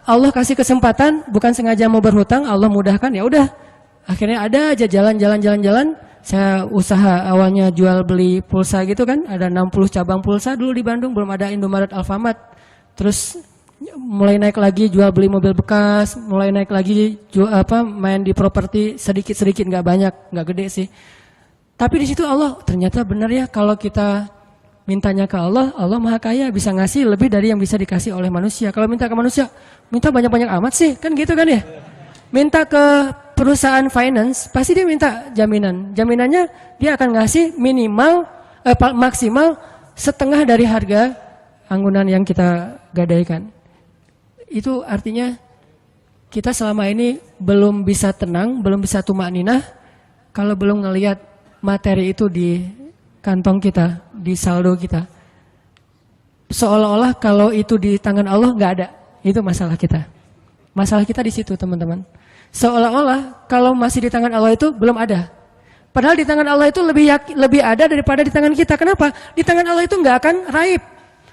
Allah kasih kesempatan, bukan sengaja mau berhutang, Allah mudahkan, ya udah. Akhirnya ada aja jalan. Saya usaha awalnya jual beli pulsa gitu kan, ada 60 cabang pulsa dulu di Bandung, belum ada Indomaret, Alfamart. Terus mulai naik lagi jual beli mobil bekas, mulai naik lagi main di properti sedikit-sedikit, nggak banyak, nggak gede sih. Tapi di situ Allah ternyata benar ya, kalau kita mintanya ke Allah, Allah Maha Kaya, bisa ngasih lebih dari yang bisa dikasih oleh manusia. Kalau minta ke manusia, minta banyak-banyak amat sih, kan gitu kan ya. Minta ke perusahaan finance, pasti dia minta jaminan. Jaminannya dia akan ngasih maksimal setengah dari harga anggunan yang kita gadaikan. Itu artinya kita selama ini belum bisa tenang, belum bisa tumakninah kalau belum ngelihat materi itu di kantong kita, di saldo kita. Seolah-olah kalau itu di tangan Allah nggak ada. Itu masalah kita. Masalah kita di situ teman-teman. Seolah-olah kalau masih di tangan Allah itu belum ada. Padahal di tangan Allah itu lebih ada daripada di tangan kita. Kenapa? Di tangan Allah itu nggak akan raib.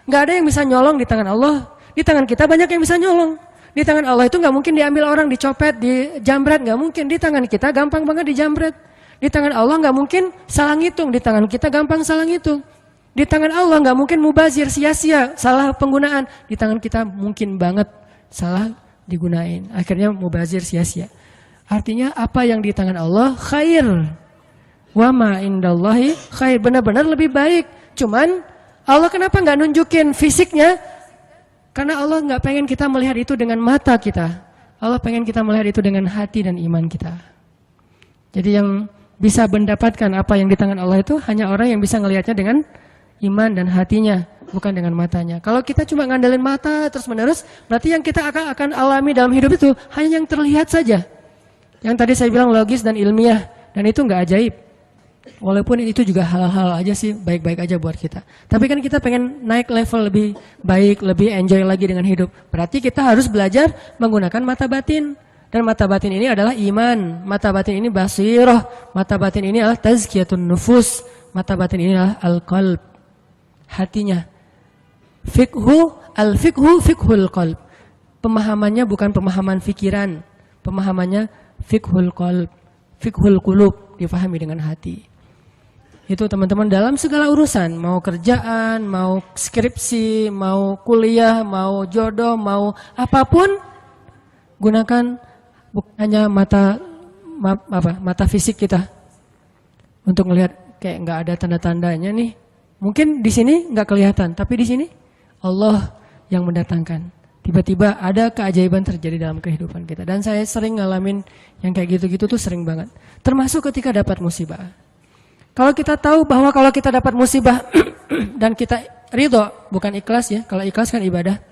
Nggak ada yang bisa nyolong di tangan Allah. Di tangan kita banyak yang bisa nyolong. Di tangan Allah itu nggak mungkin diambil orang, dicopet, dijambret, nggak mungkin. Di tangan kita gampang banget dijambret. Di tangan Allah nggak mungkin salah ngitung, di tangan kita gampang salah ngitung. Di tangan Allah nggak mungkin mubazir, sia-sia, salah penggunaan. Di tangan kita mungkin banget salah digunain. Akhirnya mubazir, sia-sia. Artinya apa yang di tangan Allah khair. Wa ma indallahi khair, benar-benar lebih baik. Cuman Allah kenapa nggak nunjukin fisiknya? Karena Allah nggak pengen kita melihat itu dengan mata kita. Allah pengen kita melihat itu dengan hati dan iman kita. Jadi yang bisa mendapatkan apa yang di tangan Allah itu hanya orang yang bisa ngelihatnya dengan iman dan hatinya, bukan dengan matanya. Kalau kita cuma ngandelin mata terus menerus, berarti yang kita akan alami dalam hidup itu hanya yang terlihat saja. Yang tadi saya bilang logis dan ilmiah, dan itu nggak ajaib. Walaupun itu juga hal-hal aja sih, baik-baik aja buat kita. Tapi kan kita pengen naik level lebih baik, lebih enjoy lagi dengan hidup. Berarti kita harus belajar menggunakan mata batin. Dan mata batin ini adalah iman, mata batin ini basirah, mata batin ini adalah tazkiyatun nufus, mata batin ini adalah al-qalb, hatinya. Al-fiqhu fiqhul qalb. Pemahamannya bukan pemahaman fikiran, pemahamannya fiqhul qalb, fiqhul qulub, difahami dengan hati. Itu teman-teman dalam segala urusan, mau kerjaan, mau skripsi, mau kuliah, mau jodoh, mau apapun, gunakan bukan hanya mata fisik kita untuk melihat kayak nggak ada tanda-tandanya nih. Mungkin di sini nggak kelihatan, tapi di sini Allah yang mendatangkan. Tiba-tiba ada keajaiban terjadi dalam kehidupan kita. Dan saya sering ngalamin yang kayak gitu-gitu tuh sering banget. Termasuk ketika dapat musibah. Kalau kita tahu bahwa kalau kita dapat musibah dan kita ridho, bukan ikhlas ya. Kalau ikhlas kan ibadah.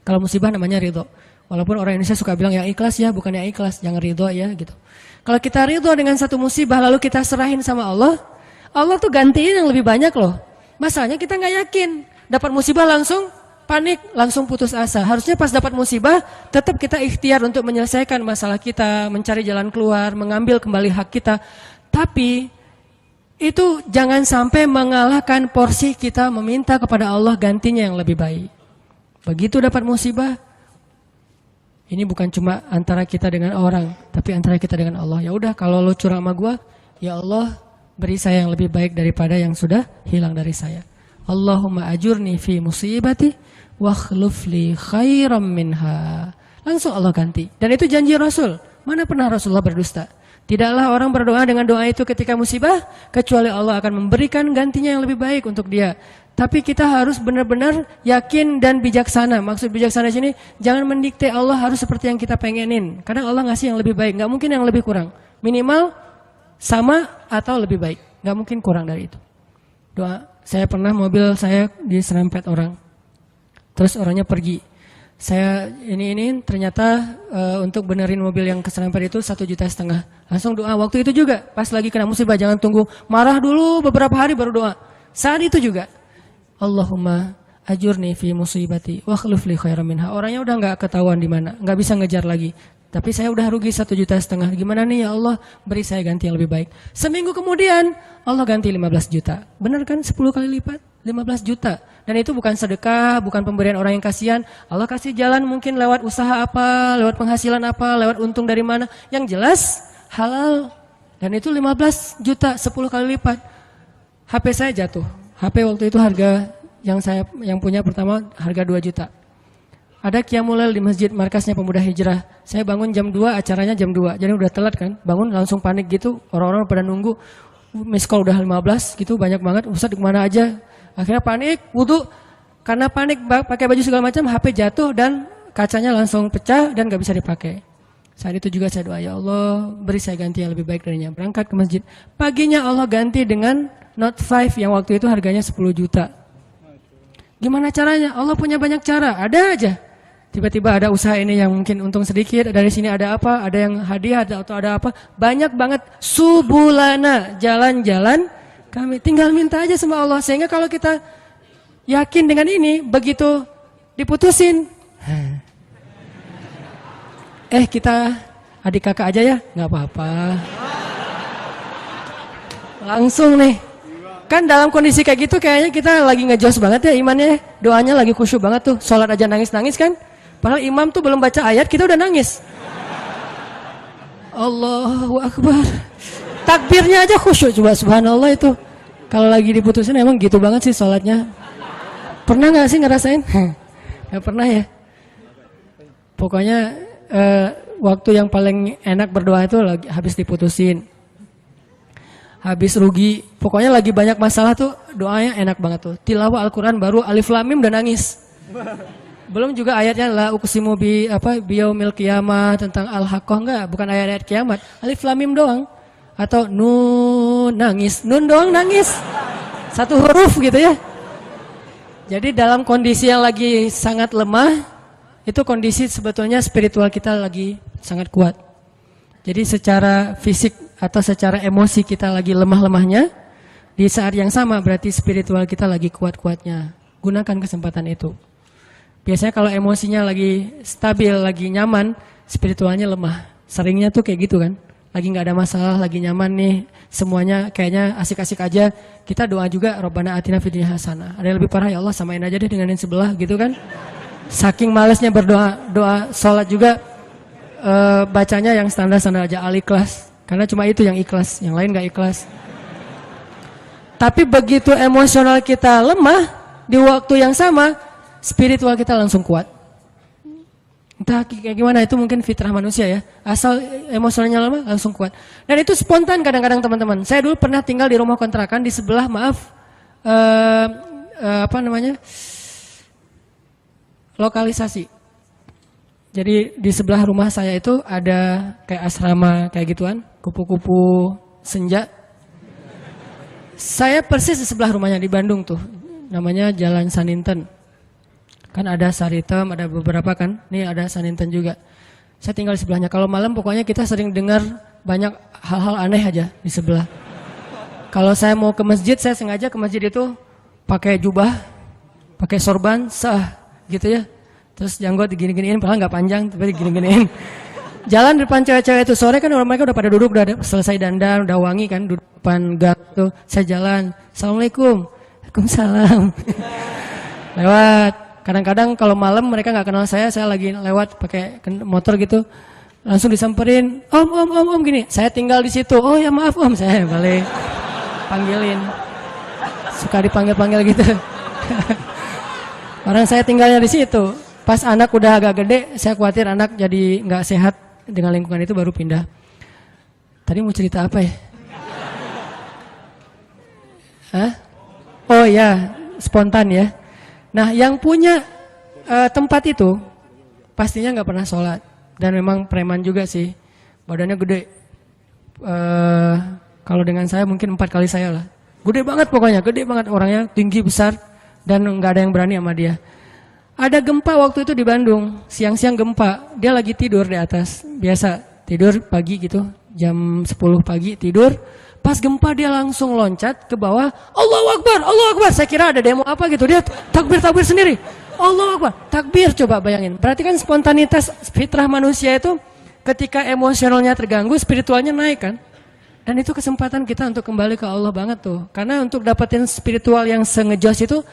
Kalau musibah namanya ridho. Walaupun orang Indonesia suka bilang yang ikhlas ya, bukan yang ikhlas, jangan ridho ya gitu. Kalau kita ridho dengan satu musibah lalu kita serahin sama Allah, Allah tuh gantiin yang lebih banyak loh. Masalahnya kita nggak yakin. Dapat musibah langsung panik, langsung putus asa. Harusnya pas dapat musibah, tetap kita ikhtiar untuk menyelesaikan masalah kita, mencari jalan keluar, mengambil kembali hak kita. Tapi itu jangan sampai mengalahkan porsi kita meminta kepada Allah gantinya yang lebih baik. Begitu dapat musibah, ini bukan cuma antara kita dengan orang, tapi antara kita dengan Allah. Ya udah, kalau lo curang sama gua, ya Allah beri saya yang lebih baik daripada yang sudah hilang dari saya. Allahumma ajurni fi musibati wakhluf li khairam minha. Langsung Allah ganti. Dan itu janji Rasul. Mana pernah Rasulullah berdusta? Tidaklah orang berdoa dengan doa itu ketika musibah, kecuali Allah akan memberikan gantinya yang lebih baik untuk dia. Tapi kita harus benar-benar yakin dan bijaksana. Maksud bijaksana sini, jangan mendikte Allah harus seperti yang kita pengenin. Kadang Allah ngasih yang lebih baik, nggak mungkin yang lebih kurang. Minimal sama atau lebih baik, nggak mungkin kurang dari itu. Doa, saya pernah mobil saya diserempet orang. Terus orangnya pergi. Saya ini ternyata untuk benerin mobil yang keserempet itu 1,5 juta. Langsung doa waktu itu juga. Pas lagi kena musibah jangan tunggu marah dulu beberapa hari baru doa. Saat itu juga. Allahumma ajurni fi musibati wa akhlif li khairan minha. Orangnya udah nggak ketahuan di mana, nggak bisa ngejar lagi. Tapi saya udah rugi 1,5 juta. Gimana nih ya Allah, beri saya ganti yang lebih baik. Seminggu kemudian Allah ganti 15 juta. Benar kan 10 kali lipat? 15 juta. Dan itu bukan sedekah, bukan pemberian orang yang kasihan. Allah kasih jalan mungkin lewat usaha apa, lewat penghasilan apa, lewat untung dari mana. Yang jelas halal. Dan itu 15 juta, 10 kali lipat. HP saya jatuh. HP waktu itu harga yang punya pertama harga 2 juta. Ada qiyamul lail di masjid markasnya Pemuda Hijrah. Saya bangun jam 2, acaranya jam 2. Jadi udah telat kan. Bangun langsung panik gitu. Orang-orang pada nunggu. Miss call udah 15 gitu, banyak banget. Ustaz di mana aja? Akhirnya panik, wudu. Karena panik pakai baju segala macam, HP jatuh dan kacanya langsung pecah dan gak bisa dipakai. Saat itu juga saya doa, ya Allah beri saya ganti yang lebih baik darinya. Berangkat ke masjid. Paginya Allah ganti dengan Note 5 yang waktu itu harganya 10 juta. Gimana caranya? Allah punya banyak cara, ada aja. Tiba-tiba ada usaha ini yang mungkin untung sedikit, dari sini ada apa, ada yang hadiah atau ada apa. Banyak banget subulana, jalan-jalan kami. Tinggal minta aja sama Allah. Sehingga kalau kita yakin dengan ini, begitu diputusin. Kita adik kakak aja ya, nggak apa-apa. Langsung nih. Kan dalam kondisi kayak gitu kayaknya kita lagi ngejos banget ya imannya. Doanya lagi khusyuk banget tuh. Sholat aja nangis-nangis kan. Padahal imam tuh belum baca ayat, kita udah nangis. Allahu Akbar. Takbirnya aja khusyuk, coba subhanallah itu. Kalau lagi diputusin emang gitu banget sih sholatnya. Pernah gak sih ngerasain? Gak pernah ya. Pokoknya waktu yang paling enak berdoa itu lagi habis diputusin. Habis rugi. Pokoknya lagi banyak masalah tuh doanya enak banget tuh. Tilawah Al-Quran baru Alif Lam Mim udah nangis. Belum juga ayatnya la uqsimu biyaumil qiyamah tentang al-haqqah, enggak, bukan ayat-ayat kiamat. Alif Lam Mim doang. Atau nun nangis, nun doang nangis. Satu huruf gitu ya. Jadi dalam kondisi yang lagi sangat lemah, itu kondisi sebetulnya spiritual kita lagi sangat kuat. Jadi secara fisik atau secara emosi kita lagi lemah-lemahnya, di saat yang sama berarti spiritual kita lagi kuat-kuatnya. Gunakan kesempatan itu. Biasanya kalau emosinya lagi stabil, lagi nyaman, spiritualnya lemah. Seringnya tuh kayak gitu kan. Lagi nggak ada masalah, lagi nyaman nih, semuanya kayaknya asik-asik aja. Kita doa juga, Rabbana atina fid dunya hasanah. Ada yang lebih parah, ya Allah samain aja deh dengan yang sebelah gitu kan. Saking malesnya berdoa, doa sholat juga bacanya yang standar-standar aja, Al-Ikhlas. Karena cuma itu yang ikhlas, yang lain nggak ikhlas. Tapi begitu emosional kita lemah, di waktu yang sama, spiritual kita langsung kuat. Entah kayak gimana, itu mungkin fitrah manusia ya. Asal emosionalnya lama langsung kuat. Dan itu spontan kadang-kadang teman-teman. Saya dulu pernah tinggal di rumah kontrakan di sebelah, lokalisasi. Jadi di sebelah rumah saya itu ada kayak asrama kayak gituan, kupu-kupu senja. Saya persis di sebelah rumahnya di Bandung tuh. Namanya Jalan Saninten. Kan ada Saritem, ada beberapa kan. Nih ada Saninten juga. Saya tinggal di sebelahnya. Kalau malam pokoknya kita sering dengar banyak hal-hal aneh aja di sebelah. Kalau saya mau ke masjid, saya sengaja ke masjid itu pakai jubah, pakai sorban, gitu ya. Terus janggut digini-giniin, padahal nggak panjang, tapi digini-giniin. Jalan depan cewek-cewek itu sore kan mereka udah pada duduk, udah selesai dandan, udah wangi kan, duduk depan gang tuh. Saya jalan, Assalamualaikum, Waalaikumsalam. Lewat. Kadang-kadang kalau malam mereka nggak kenal saya lagi lewat pakai motor gitu, langsung disamperin, om gini. Saya tinggal di situ. Oh ya maaf om, saya balik panggilin. Suka dipanggil-panggil gitu. Orang saya tinggalnya di situ. Pas anak udah agak gede, saya khawatir anak jadi nggak sehat dengan lingkungan itu baru pindah. Tadi mau cerita apa ya? Hah? Oh ya, spontan ya. Nah, yang punya tempat itu pastinya nggak pernah sholat dan memang preman juga sih, badannya gede. Kalau dengan saya mungkin 4 kali saya lah, gede banget pokoknya, gede banget orangnya, tinggi besar dan nggak ada yang berani sama dia. Ada gempa waktu itu di Bandung, siang-siang gempa, dia lagi tidur di atas, biasa tidur pagi gitu, jam 10 pagi tidur. Pas gempa dia langsung loncat ke bawah, Allahu Akbar, Allahu Akbar. Saya kira ada demo apa gitu, dia takbir sendiri. Allahu Akbar, takbir, coba bayangin. Berarti kan spontanitas fitrah manusia itu ketika emosionalnya terganggu, spiritualnya naik kan. Dan itu kesempatan kita untuk kembali ke Allah banget tuh. Karena untuk dapetin spiritual yang sengejos itu,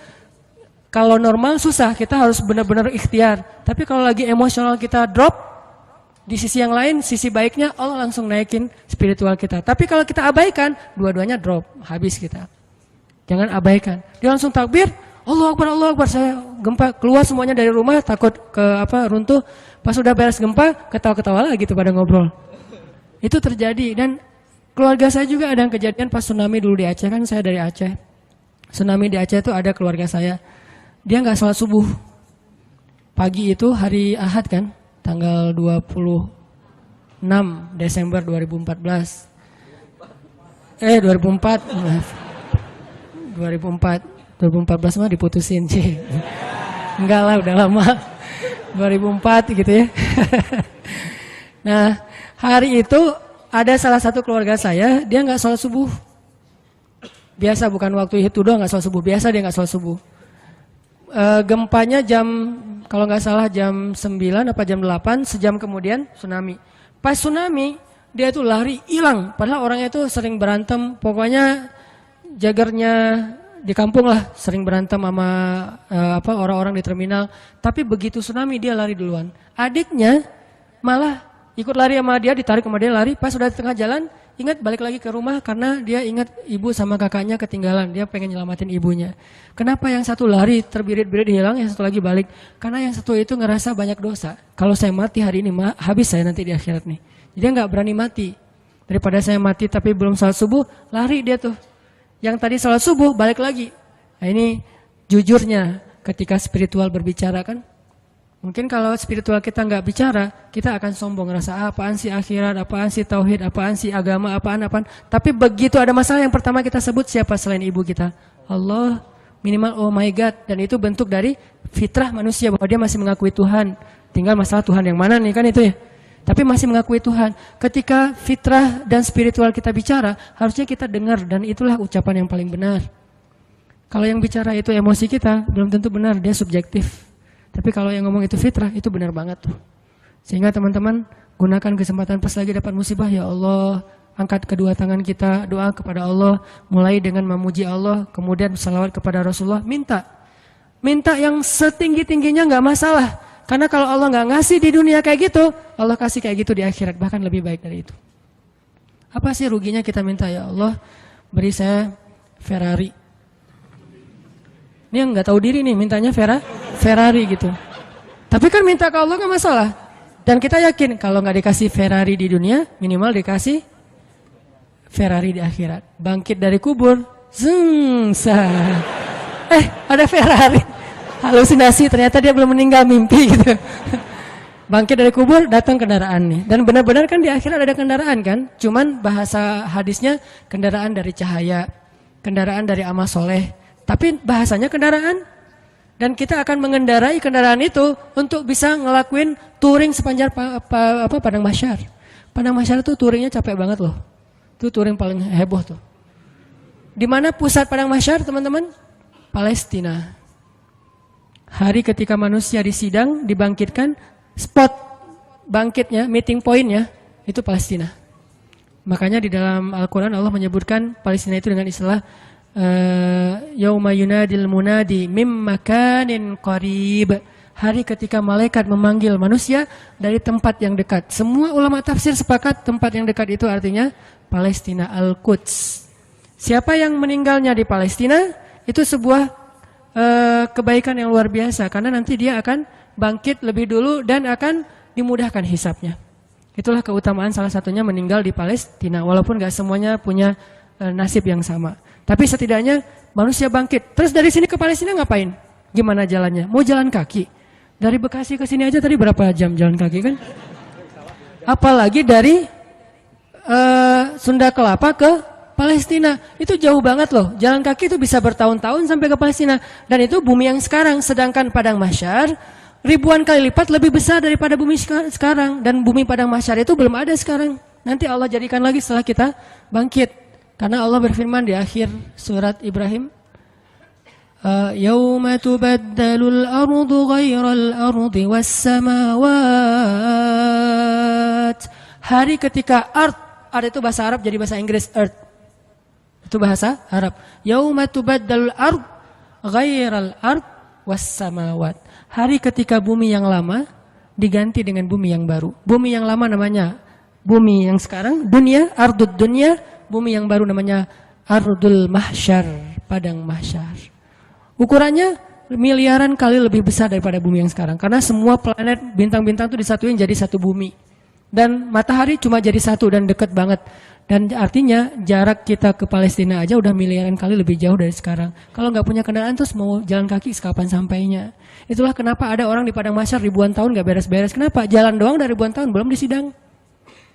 kalau normal susah, kita harus benar-benar ikhtiar. Tapi kalau lagi emosional kita drop, di sisi yang lain, sisi baiknya Allah langsung naikin spiritual kita. Tapi kalau kita abaikan, dua-duanya drop, habis kita. Jangan abaikan. Dia langsung takbir, Allahu Akbar, Allahu Akbar. Saya gempa, keluar semuanya dari rumah, takut runtuh. Pas udah beres gempa, ketawa-ketawa lagi gitu pada ngobrol. Itu terjadi. Dan keluarga saya juga ada yang kejadian pas tsunami dulu di Aceh, kan saya dari Aceh. Tsunami di Aceh itu ada keluarga saya. Dia nggak sholat subuh. Pagi itu hari Ahad kan, tanggal 26 Desember 2014. 2014 mah diputusin sih. Enggak lah, udah lama. 2004 gitu ya. Nah, hari itu ada salah satu keluarga saya, dia nggak sholat subuh. Biasa, bukan waktu itu doang nggak sholat subuh, biasa dia nggak sholat subuh. Gempanya kalau nggak salah jam 9 apa jam 8, sejam kemudian tsunami. Pas tsunami, dia itu lari, hilang. Padahal orangnya itu sering berantem, pokoknya jagernya di kampung lah, sering berantem sama orang-orang di terminal. Tapi begitu tsunami dia lari duluan. Adiknya malah ikut lari sama dia, ditarik sama dia lari. Pas sudah di tengah jalan, ingat balik lagi ke rumah karena dia ingat ibu sama kakaknya ketinggalan. Dia pengen nyelamatin ibunya. Kenapa yang satu lari terbirit-birit hilang, yang satu lagi balik? Karena yang satu itu ngerasa banyak dosa. Kalau saya mati hari ini, habis saya nanti di akhirat nih. Dia nggak berani mati. Daripada saya mati tapi belum salat subuh, lari dia tuh. Yang tadi salat subuh balik lagi. Nah ini jujurnya ketika spiritual berbicara kan. Mungkin kalau spiritual kita nggak bicara, kita akan sombong, ngerasa apaan sih akhirat, apaan sih tauhid, apaan sih agama, apaan. Tapi begitu ada masalah yang pertama kita sebut siapa selain ibu kita? Allah, minimal oh my God. Dan itu bentuk dari fitrah manusia bahwa dia masih mengakui Tuhan. Tinggal masalah Tuhan yang mana nih kan itu ya. Tapi masih mengakui Tuhan. Ketika fitrah dan spiritual kita bicara, harusnya kita dengar dan itulah ucapan yang paling benar. Kalau yang bicara itu emosi kita, belum tentu benar, dia subjektif. Tapi kalau yang ngomong itu fitrah, itu benar banget tuh. Sehingga teman-teman gunakan kesempatan pas lagi dapat musibah, ya Allah, angkat kedua tangan kita, doa kepada Allah, mulai dengan memuji Allah, kemudian salawat kepada Rasulullah, minta yang setinggi-tingginya nggak masalah. Karena kalau Allah nggak ngasih di dunia kayak gitu, Allah kasih kayak gitu di akhirat, bahkan lebih baik dari itu. Apa sih ruginya kita minta, ya Allah, beri saya Ferrari. Ini yang nggak tahu diri nih, mintanya Ferrari gitu. Tapi kan minta ke Allah nggak masalah. Dan kita yakin kalau nggak dikasih Ferrari di dunia, minimal dikasih Ferrari di akhirat. Bangkit dari kubur, ada Ferrari. Halusinasi, ternyata dia belum meninggal, mimpi gitu. Bangkit dari kubur, datang kendaraan nih. Dan benar-benar kan di akhirat ada kendaraan kan. Cuman bahasa hadisnya kendaraan dari cahaya, kendaraan dari amal soleh. Tapi bahasanya kendaraan. Dan kita akan mengendarai kendaraan itu untuk bisa ngelakuin touring sepanjang Padang Mahsyar. Padang Mahsyar itu touringnya capek banget loh. Itu touring paling heboh tuh. Di mana pusat Padang Mahsyar, teman-teman? Palestina. Hari ketika manusia disidang, dibangkitkan, spot bangkitnya, meeting pointnya, itu Palestina. Makanya di dalam Al-Quran Allah menyebutkan Palestina itu dengan istilah yauma yunadil munadi mim makanin qarib. Hari ketika malaikat memanggil manusia dari tempat yang dekat. Semua ulama tafsir sepakat tempat yang dekat itu artinya Palestina, Al-Quds. Siapa yang meninggalnya di Palestina itu sebuah kebaikan yang luar biasa, karena nanti dia akan bangkit lebih dulu dan akan dimudahkan hisabnya. Itulah keutamaan salah satunya meninggal di Palestina, walaupun gak semuanya punya nasib yang sama. Tapi setidaknya manusia bangkit. Terus dari sini ke Palestina ngapain? Gimana jalannya? Mau jalan kaki? Dari Bekasi ke sini aja tadi berapa jam jalan kaki kan? Apalagi dari Sunda Kelapa ke Palestina. Itu jauh banget loh. Jalan kaki itu bisa bertahun-tahun sampai ke Palestina. Dan itu bumi yang sekarang. Sedangkan Padang Mahsyar ribuan kali lipat lebih besar daripada bumi sekarang. Dan bumi Padang Mahsyar itu belum ada sekarang. Nanti Allah jadikan lagi setelah kita bangkit. Karena Allah berfirman di akhir surat Ibrahim, yauma tubaddalul ardu ghairal ardi was samawat. Hari ketika ard itu bahasa Arab jadi bahasa Inggris, earth. Itu bahasa Arab. Yauma tubaddalul ard ghairal ard was samawat. Hari ketika bumi yang lama diganti dengan bumi yang baru. Bumi yang lama namanya bumi yang sekarang, dunia, ardud dunia. Bumi yang baru namanya Ardul Mahsyar, Padang Mahsyar. Ukurannya miliaran kali lebih besar daripada bumi yang sekarang. Karena semua planet, bintang-bintang itu disatuin jadi satu bumi. Dan matahari cuma jadi satu dan dekat banget. Dan artinya jarak kita ke Palestina aja udah miliaran kali lebih jauh dari sekarang. Kalau nggak punya kendaraan terus mau jalan kaki kapan sampainya. Itulah kenapa ada orang di Padang Mahsyar ribuan tahun nggak beres-beres. Kenapa? Jalan doang dari ribuan tahun belum disidang.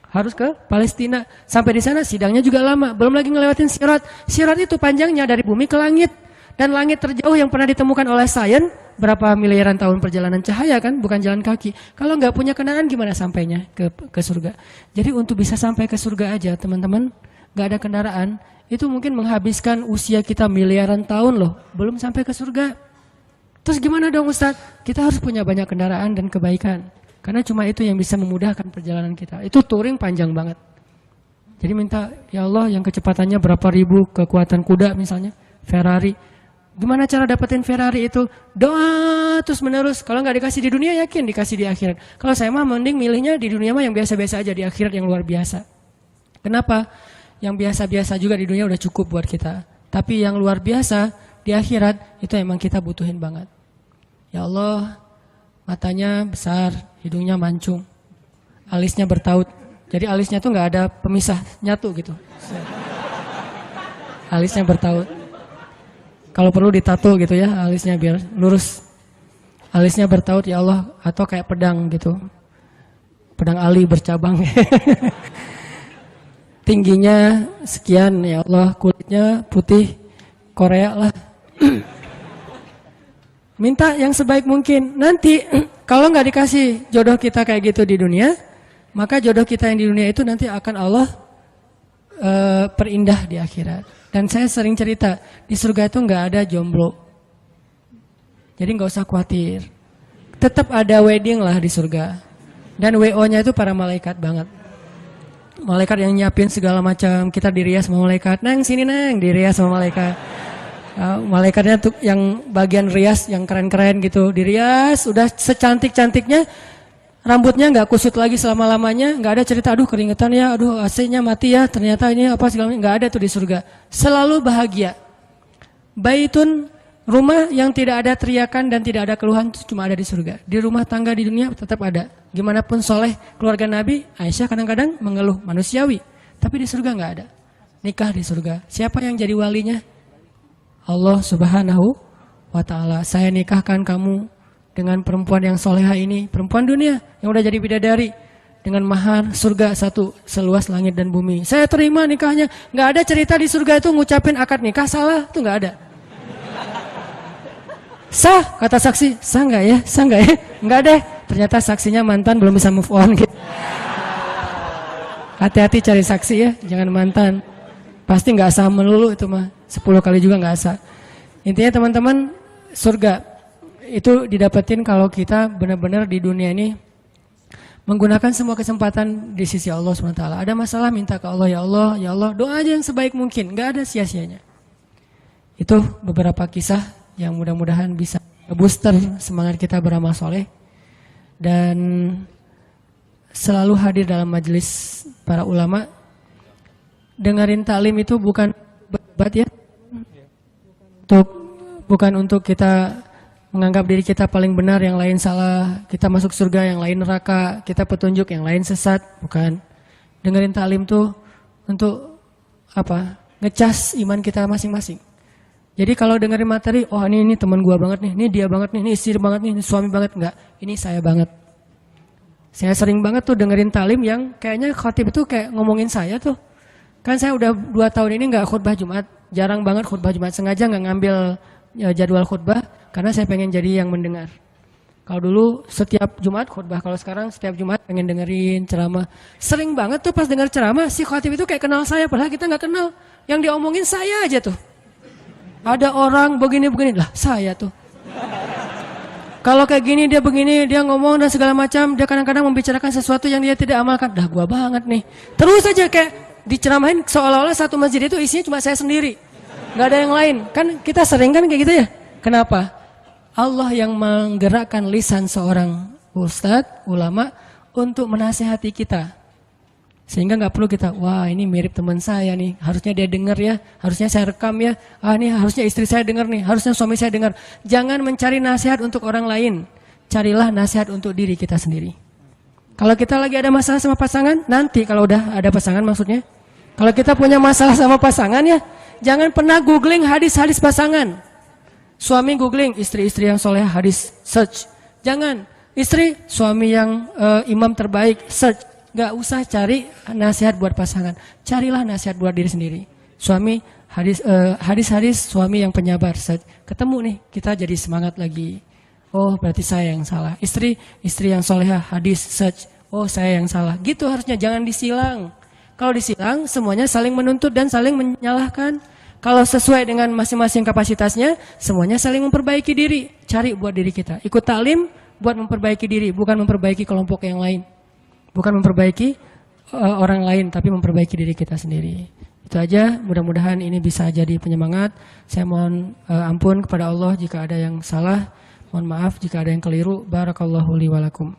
Harus ke Palestina. Sampai di sana sidangnya juga lama. Belum lagi ngelewatin sirat. Sirat itu panjangnya dari bumi ke langit. Dan langit terjauh yang pernah ditemukan oleh sains berapa miliaran tahun perjalanan cahaya kan, bukan jalan kaki. Kalau nggak punya kendaraan gimana sampainya ke surga? Jadi untuk bisa sampai ke surga aja teman-teman, nggak ada kendaraan, itu mungkin menghabiskan usia kita miliaran tahun loh. Belum sampai ke surga. Terus gimana dong Ustadz? Kita harus punya banyak kendaraan dan kebaikan. Karena cuma itu yang bisa memudahkan perjalanan kita. Itu touring panjang banget. Jadi minta, ya Allah yang kecepatannya berapa ribu kekuatan kuda misalnya, Ferrari. Gimana cara dapetin Ferrari itu? Doa terus menerus. Kalau nggak dikasih di dunia yakin dikasih di akhirat. Kalau saya mah mending milihnya di dunia mah yang biasa-biasa aja, di akhirat yang luar biasa. Kenapa? Yang biasa-biasa juga di dunia udah cukup buat kita. Tapi yang luar biasa di akhirat itu emang kita butuhin banget. Ya Allah, matanya besar, hidungnya mancung, alisnya bertaut. Jadi alisnya tuh nggak ada pemisah, nyatu gitu. Alisnya bertaut. Kalau perlu ditato gitu ya, alisnya biar lurus. Alisnya bertaut ya Allah, atau kayak pedang gitu. Pedang ali bercabang. Tingginya sekian ya Allah, kulitnya putih Korea lah. Minta yang sebaik mungkin. Nanti kalau nggak dikasih jodoh kita kayak gitu di dunia, maka jodoh kita yang di dunia itu nanti akan Allah perindah di akhirat. Dan saya sering cerita, di surga itu nggak ada jomblo. Jadi nggak usah khawatir. Tetap ada wedding lah di surga. Dan WO-nya itu para malaikat banget. Malaikat yang nyiapin segala macam, kita dirias sama malaikat. Nang sini nang, dirias sama malaikat. Malaikatnya tuh yang bagian rias yang keren-keren gitu, dirias udah secantik-cantiknya, rambutnya nggak kusut lagi selama-lamanya, nggak ada cerita aduh keringetan ya, aduh AC-nya mati ya, ternyata ini apa segala macam, nggak ada tuh di surga. Selalu bahagia. Baitun, rumah yang tidak ada teriakan dan tidak ada keluhan itu cuma ada di surga. Di rumah tangga di dunia tetap ada. Gimana pun soleh keluarga Nabi, Aisyah kadang-kadang mengeluh manusiawi. Tapi di surga nggak ada. Nikah di surga. Siapa yang jadi walinya? Allah Subhanahu wa ta'ala. Saya nikahkan kamu dengan perempuan yang soleha ini. Perempuan dunia yang udah jadi bidadari. Dengan mahar surga satu seluas langit dan bumi. Saya terima nikahnya. Nggak ada cerita di surga itu ngucapin akad nikah salah. Itu nggak ada. Sah, kata saksi. Sah nggak ya? Sah nggak ya? Nggak deh. Ternyata saksinya mantan belum bisa move on gitu. Hati-hati cari saksi ya, jangan mantan. Pasti nggak sah melulu itu mah. 10 kali juga nggak sah. Intinya teman-teman, surga itu didapetin kalau kita benar-benar di dunia ini menggunakan semua kesempatan di sisi Allah SWT. Ada masalah minta ke Allah, ya Allah, doa aja yang sebaik mungkin, nggak ada sia-sianya. Itu beberapa kisah yang mudah-mudahan bisa booster semangat kita beramal soleh. Dan selalu hadir dalam majelis para ulama. Dengerin taklim itu bukan berdebat ya, bukan untuk kita menganggap diri kita paling benar, yang lain salah, kita masuk surga, yang lain neraka, kita petunjuk, yang lain sesat, bukan. Dengerin taklim tuh untuk apa? Ngecas iman kita masing-masing. Jadi kalau dengerin materi, oh ini teman gua banget nih, ini dia banget nih, ini istri banget nih, ini suami banget, enggak, ini saya banget. Saya sering banget tuh dengerin taklim yang kayaknya khotib itu kayak ngomongin saya tuh. Kan saya udah 2 tahun ini enggak khutbah Jumat, jarang banget khutbah Jumat, sengaja enggak ngambil jadwal khutbah karena saya pengen jadi yang mendengar. Kalau dulu setiap Jumat khutbah, kalau sekarang setiap Jumat pengen dengerin ceramah. Sering banget tuh pas denger ceramah si khotib itu kayak kenal saya, padahal kita enggak kenal. Yang diomongin saya aja tuh. Ada orang begini-begini lah, saya tuh. Kalau kayak gini dia begini, dia ngomong dan segala macam, dia kadang-kadang membicarakan sesuatu yang dia tidak amalkan. Dah gua banget nih. Terus aja kayak diceramahin seolah-olah satu masjid itu isinya cuma saya sendiri. Gak ada yang lain. Kan kita sering kan kayak gitu ya. Kenapa? Allah yang menggerakkan lisan seorang ustadz, ulama untuk menasihati kita. Sehingga nggak perlu kita, wah ini mirip teman saya nih, harusnya dia dengar ya, harusnya saya rekam ya, ini harusnya istri saya dengar nih, harusnya suami saya dengar. Jangan mencari nasihat untuk orang lain, carilah nasihat untuk diri kita sendiri. Kalau kita lagi ada masalah sama pasangan, nanti kalau udah ada pasangan maksudnya, kalau kita punya masalah sama pasangan ya, jangan pernah googling hadis-hadis pasangan. Suami googling, istri-istri yang soleh hadis, search. Jangan, istri, suami yang imam terbaik, search. Gak usah cari nasihat buat pasangan, carilah nasihat buat diri sendiri. Suami hadis-hadis suami yang penyabar, ketemu nih kita jadi semangat lagi. Oh berarti saya yang salah. Istri yang solehah hadis search. Oh saya yang salah. Gitu harusnya, jangan disilang. Kalau disilang semuanya saling menuntut dan saling menyalahkan. Kalau sesuai dengan masing-masing kapasitasnya, semuanya saling memperbaiki diri. Cari buat diri kita. Ikut taklim buat memperbaiki diri, bukan memperbaiki kelompok yang lain. Bukan memperbaiki orang lain, tapi memperbaiki diri kita sendiri. Itu aja, mudah-mudahan ini bisa jadi penyemangat. Saya mohon ampun kepada Allah jika ada yang salah. Mohon maaf jika ada yang keliru. Barakallahu li walakum.